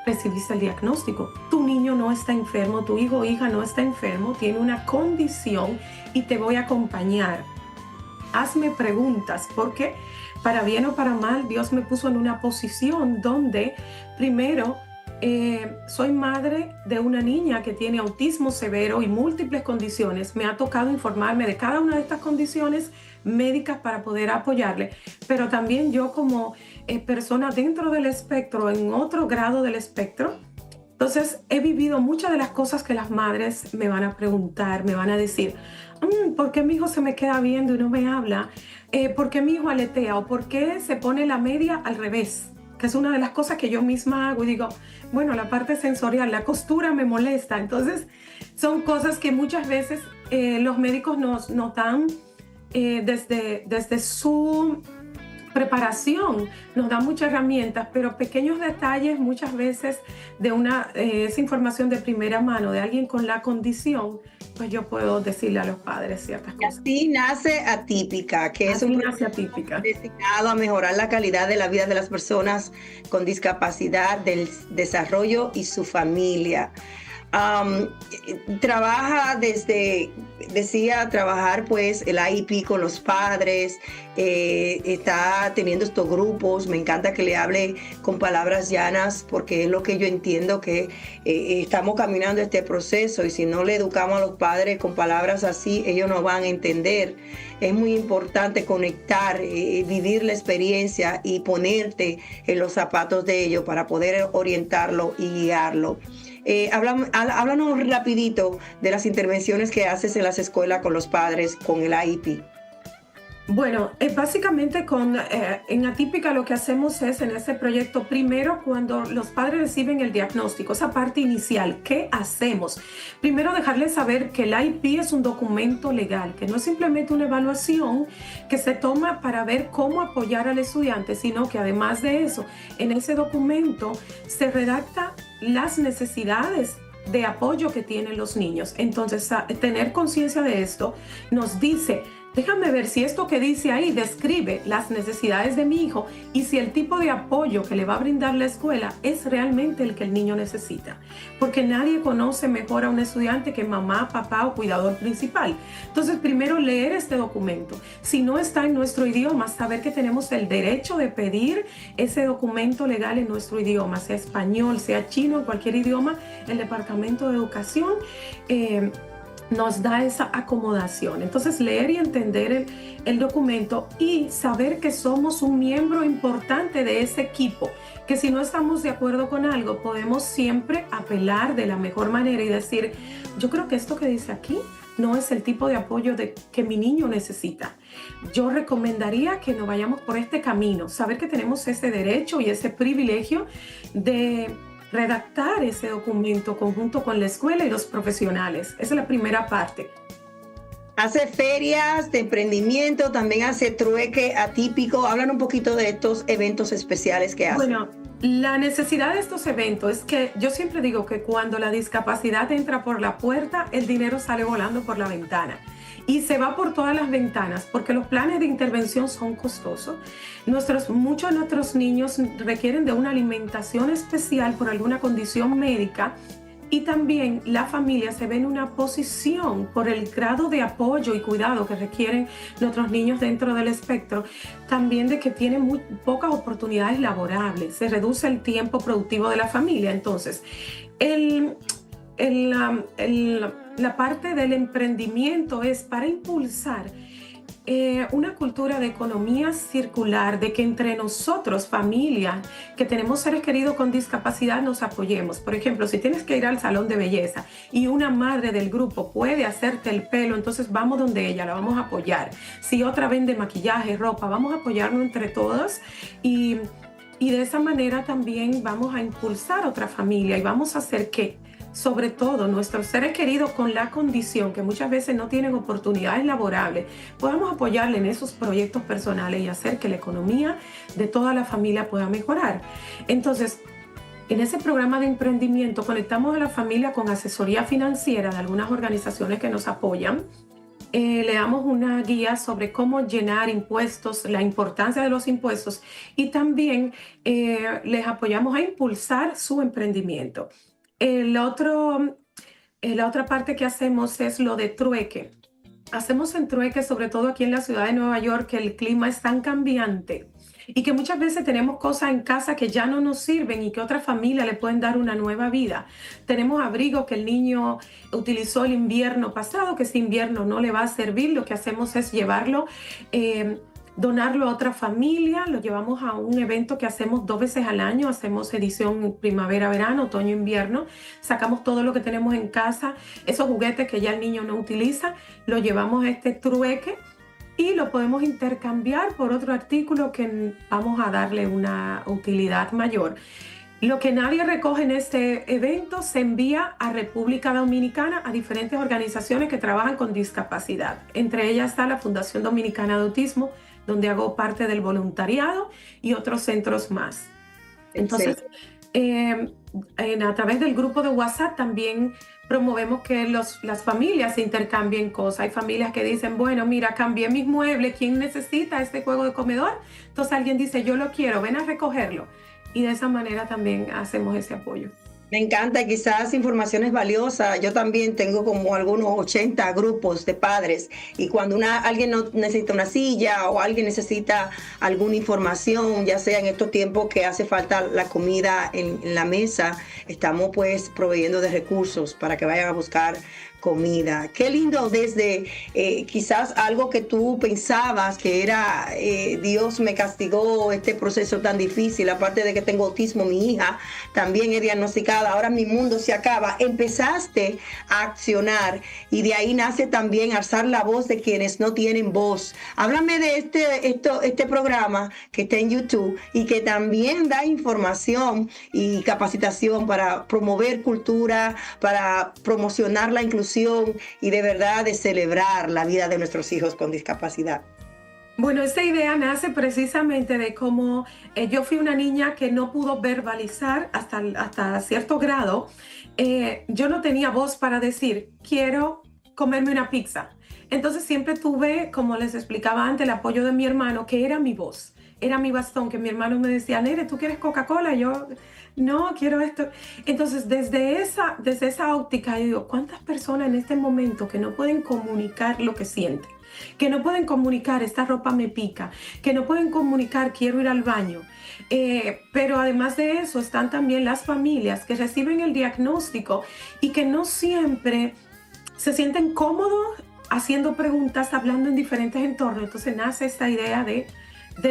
recibiste el diagnóstico, tu niño no está enfermo, tu hijo o hija no está enfermo, tiene una condición y te voy a acompañar. Hazme preguntas, porque para bien o para mal, Dios me puso en una posición donde, primero, soy madre de una niña que tiene autismo severo y múltiples condiciones. Me ha tocado informarme de cada una de estas condiciones médicas para poder apoyarle, pero también yo como persona dentro del espectro, en otro grado del espectro, entonces he vivido muchas de las cosas que las madres me van a preguntar, me van a decir, ¿por qué mi hijo se me queda viendo y no me habla? ¿Por qué mi hijo aletea? ¿O por qué se pone la media al revés? Que es una de las cosas que yo misma hago y digo, bueno, la parte sensorial, la costura me molesta. Entonces son cosas que muchas veces los médicos nos dan desde su preparación, nos dan muchas herramientas, pero pequeños detalles muchas veces de esa información de primera mano de alguien con la condición, pues yo puedo decirle a los padres ciertas cosas. Así nace Atípica, que es un proyecto destinado a mejorar la calidad de la vida de las personas con discapacidad del desarrollo y su familia. Trabaja trabajar pues el IEP con los padres, está teniendo estos grupos, me encanta que le hable con palabras llanas porque es lo que yo entiendo que estamos caminando este proceso y si no le educamos a los padres con palabras así, ellos no van a entender. Es muy importante conectar, vivir la experiencia y ponerte en los zapatos de ellos para poder orientarlo y guiarlo. Háblanos rapidito de las intervenciones que haces en las escuelas con los padres con el IEP. Bueno, básicamente en Atípica lo que hacemos es en ese proyecto, primero cuando los padres reciben el diagnóstico, esa parte inicial, ¿qué hacemos? Primero dejarles saber que el IEP es un documento legal, que no es simplemente una evaluación que se toma para ver cómo apoyar al estudiante, sino que además de eso, en ese documento se redacta las necesidades de apoyo que tienen los niños. Entonces, tener conciencia de esto nos dice, déjame ver si esto que dice ahí describe las necesidades de mi hijo y si el tipo de apoyo que le va a brindar la escuela es realmente el que el niño necesita. Porque nadie conoce mejor a un estudiante que mamá, papá o cuidador principal. Entonces, primero leer este documento. Si no está en nuestro idioma, saber que tenemos el derecho de pedir ese documento legal en nuestro idioma, sea español, sea chino, en cualquier idioma, el Departamento de Educación nos da esa acomodación. Entonces, leer y entender el documento y saber que somos un miembro importante de ese equipo, que si no estamos de acuerdo con algo, podemos siempre apelar de la mejor manera y decir, yo creo que esto que dice aquí no es el tipo de apoyo que mi niño necesita. Yo recomendaría que nos vayamos por este camino, saber que tenemos ese derecho y ese privilegio de redactar ese documento conjunto con la escuela y los profesionales. Esa es la primera parte. Hace ferias de emprendimiento, también hace trueque atípico. Hablan un poquito de estos eventos especiales que hace. Bueno, la necesidad de estos eventos es que yo siempre digo que cuando la discapacidad entra por la puerta, el dinero sale volando por la ventana. Y se va por todas las ventanas porque los planes de intervención son costosos. Muchos de nuestros niños requieren de una alimentación especial por alguna condición médica y también la familia se ve en una posición por el grado de apoyo y cuidado que requieren nuestros niños dentro del espectro, también de que tienen muy pocas oportunidades laborables, se reduce el tiempo productivo de la familia. Entonces, la parte del emprendimiento es para impulsar una cultura de economía circular, de que entre nosotros, familia, que tenemos seres queridos con discapacidad, nos apoyemos. Por ejemplo, si tienes que ir al salón de belleza y una madre del grupo puede hacerte el pelo, entonces vamos donde ella, la vamos a apoyar. Si otra vende maquillaje, ropa, vamos a apoyarnos entre todos y de esa manera también vamos a impulsar otra familia y vamos a hacer que, sobre todo, nuestros seres queridos con la condición que muchas veces no tienen oportunidades laborables, podamos apoyarle en esos proyectos personales y hacer que la economía de toda la familia pueda mejorar. Entonces, en ese programa de emprendimiento conectamos a la familia con asesoría financiera de algunas organizaciones que nos apoyan. Le damos una guía sobre cómo llenar impuestos, la importancia de los impuestos y también les apoyamos a impulsar su emprendimiento. La otra parte que hacemos es lo de trueque. Hacemos en trueque, sobre todo aquí en la ciudad de Nueva York, que el clima es tan cambiante y que muchas veces tenemos cosas en casa que ya no nos sirven y que otra familia le pueden dar una nueva vida. Tenemos abrigos que el niño utilizó el invierno pasado, que ese invierno no le va a servir. Lo que hacemos es llevarlo, donarlo a otra familia. Lo llevamos a un evento que hacemos 2 veces al año. Hacemos edición primavera-verano, otoño-invierno. Sacamos todo lo que tenemos en casa, esos juguetes que ya el niño no utiliza, lo llevamos a este trueque y lo podemos intercambiar por otro artículo que vamos a darle una utilidad mayor. Lo que nadie recoge en este evento se envía a República Dominicana a diferentes organizaciones que trabajan con discapacidad. Entre ellas está la Fundación Dominicana de Autismo, donde hago parte del voluntariado, y otros centros más. Entonces, a través del grupo de WhatsApp también promovemos que las familias intercambien cosas. Hay familias que dicen, bueno, mira, cambié mis muebles, ¿quién necesita este juego de comedor? Entonces alguien dice, yo lo quiero, ven a recogerlo. Y de esa manera también hacemos ese apoyo. Me encanta, quizás informaciones valiosas. Yo también tengo como algunos 80 grupos de padres y cuando alguien no necesita una silla o alguien necesita alguna información, ya sea en estos tiempos que hace falta la comida en la mesa, estamos pues proveyendo de recursos para que vayan a buscar comida. Qué lindo, desde quizás algo que tú pensabas que era Dios me castigó, este proceso tan difícil, aparte de que tengo autismo, mi hija también es diagnosticada, ahora mi mundo se acaba. Empezaste a accionar y de ahí nace también alzar la voz de quienes no tienen voz. Háblame de este programa que está en YouTube y que también da información y capacitación para promover cultura, para promocionar la inclusión y de verdad de celebrar la vida de nuestros hijos con discapacidad. Bueno, esta idea nace precisamente de cómo yo fui una niña que no pudo verbalizar hasta cierto grado. Yo no tenía voz para decir, quiero comerme una pizza. Entonces siempre tuve, como les explicaba antes, el apoyo de mi hermano, que era mi voz, era mi bastón, que mi hermano me decía, Nere, ¿tú quieres Coca-Cola? Yo, no, quiero esto. Entonces, desde esa óptica, yo digo, ¿cuántas personas en este momento que no pueden comunicar lo que sienten? Que no pueden comunicar, esta ropa me pica, que no pueden comunicar, quiero ir al baño. Pero además de eso, están también las familias que reciben el diagnóstico y que no siempre se sienten cómodos haciendo preguntas, hablando en diferentes entornos. Entonces nace esta idea de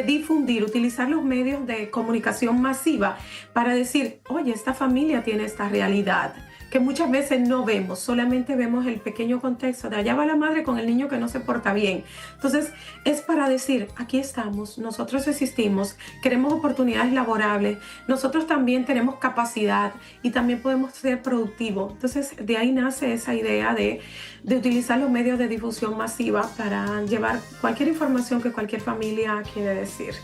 difundir, utilizar los medios de comunicación masiva para decir, oye, esta familia tiene esta realidad que muchas veces no vemos, solamente vemos el pequeño contexto de allá va la madre con el niño que no se porta bien. Entonces es para decir, aquí estamos, nosotros existimos, queremos oportunidades laborables, nosotros también tenemos capacidad y también podemos ser productivos. Entonces de ahí nace esa idea de utilizar los medios de difusión masiva para llevar cualquier información que cualquier familia quiere decir.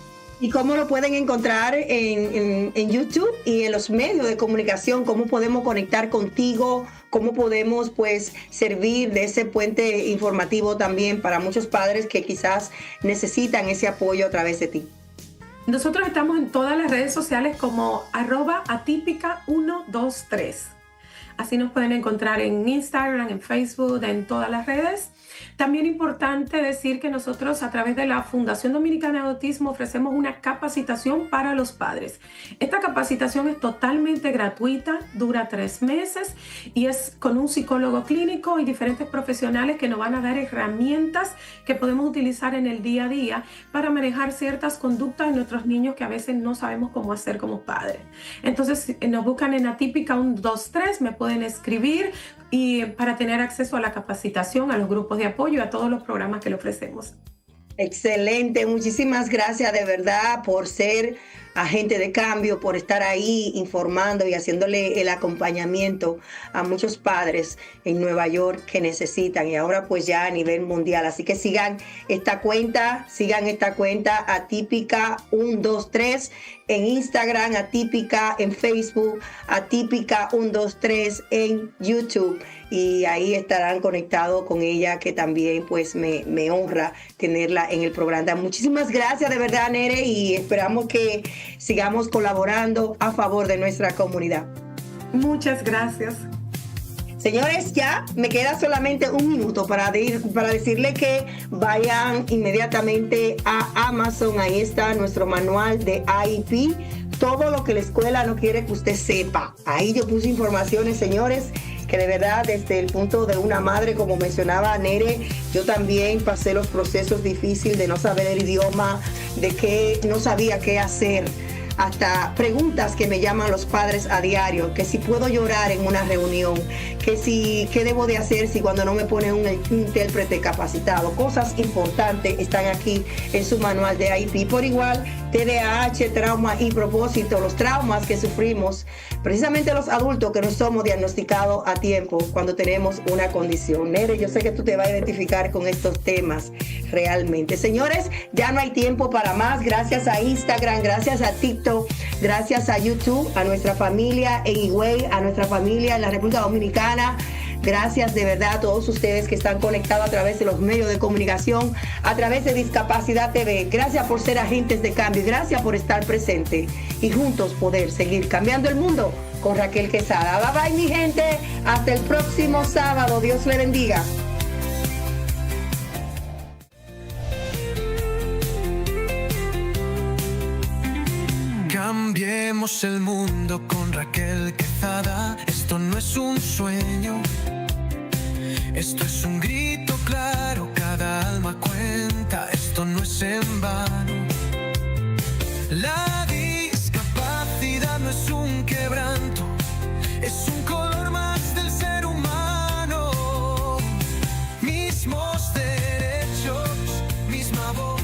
¿Y cómo lo pueden encontrar en YouTube y en los medios de comunicación? ¿Cómo podemos conectar contigo? ¿Cómo podemos pues servir de ese puente informativo también para muchos padres que quizás necesitan ese apoyo a través de ti? Nosotros estamos en todas las redes sociales como @atípica123. Así nos pueden encontrar en Instagram, en Facebook, en todas las redes. También importante decir que nosotros a través de la Fundación Dominicana de Autismo ofrecemos una capacitación para los padres. Esta capacitación es totalmente gratuita, dura 3 meses y es con un psicólogo clínico y diferentes profesionales que nos van a dar herramientas que podemos utilizar en el día a día para manejar ciertas conductas de nuestros niños que a veces no sabemos cómo hacer como padres. Entonces nos buscan en Atípica 123, me pueden escribir y para tener acceso a la capacitación, a los grupos de apoyo, a todos los programas que le ofrecemos. Excelente, muchísimas gracias de verdad por ser agente de cambio, por estar ahí informando y haciéndole el acompañamiento a muchos padres en Nueva York que necesitan y ahora pues ya a nivel mundial. Así que sigan esta cuenta Atípica 123 en Instagram, Atípica en Facebook, Atípica 123 en YouTube. Y ahí estarán conectados con ella, que también pues me honra tenerla en el programa. Muchísimas gracias de verdad, Nere, y esperamos que sigamos colaborando a favor de nuestra comunidad. Muchas gracias. Señores, ya me queda solamente 1 minuto para decirle que vayan inmediatamente a Amazon. Ahí está nuestro manual de IEP. Todo lo que la escuela no quiere que usted sepa. Ahí yo puse informaciones, señores, que de verdad desde el punto de una madre, como mencionaba Nere, yo también pasé los procesos difíciles de no saber el idioma, de que no sabía qué hacer, hasta preguntas que me llaman los padres a diario, que si puedo llorar en una reunión, qué debo de hacer si cuando no me ponen un intérprete capacitado. Cosas importantes están aquí en su manual de IEP. Por igual, TDAH, trauma y propósito, los traumas que sufrimos, precisamente los adultos que no somos diagnosticados a tiempo cuando tenemos una condición. Nere, yo sé que tú te vas a identificar con estos temas realmente. Señores, ya no hay tiempo para más. Gracias a Instagram, gracias a TikTok, gracias a YouTube, a nuestra familia en Higüey, a nuestra familia en la República Dominicana. Gracias de verdad a todos ustedes que están conectados a través de los medios de comunicación, a través de Discapacidad TV. Gracias por ser agentes de cambio y gracias por estar presente y juntos poder seguir cambiando el mundo con Raquel Quesada. Bye bye, mi gente. Hasta el próximo sábado. Dios le bendiga. Cambiemos el mundo con Raquel Quesada. Esto no es un sueño, esto es un grito claro. Cada alma cuenta, esto no es en vano. La discapacidad no es un quebranto, es un color más del ser humano. Mismos derechos, misma voz,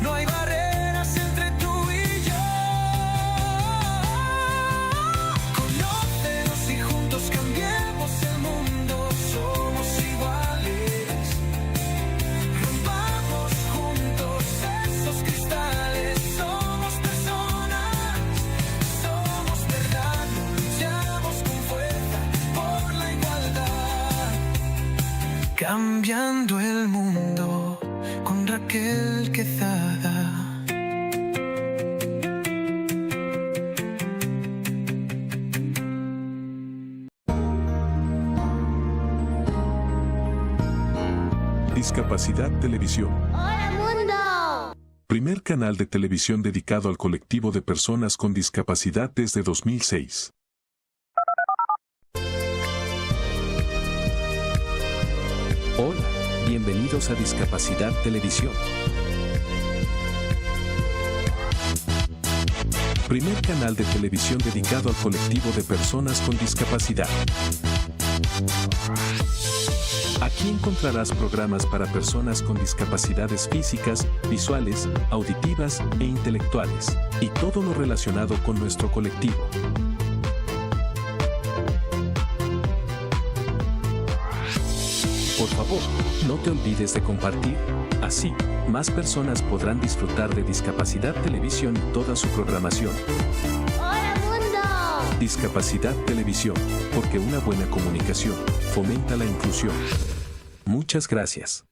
no hay barreras entre tú y yo. Conócenos y juntos cambiemos el mundo. Somos iguales, rompamos juntos esos cristales. Somos personas, somos verdad, luchamos con fuerza por la igualdad. Cambiando el mundo con Raquel Quesada. Discapacidad Televisión. ¡Hola mundo! Primer canal de televisión dedicado al colectivo de personas con discapacidad desde 2006. Hola, bienvenidos a Discapacidad Televisión. Primer canal de televisión dedicado al colectivo de personas con discapacidad. Aquí encontrarás programas para personas con discapacidades físicas, visuales, auditivas e intelectuales, y todo lo relacionado con nuestro colectivo. Por favor, no te olvides de compartir. Así, más personas podrán disfrutar de Discapacidad Televisión y toda su programación. ¡Hola mundo! Discapacidad Televisión, porque una buena comunicación fomenta la inclusión. Muchas gracias.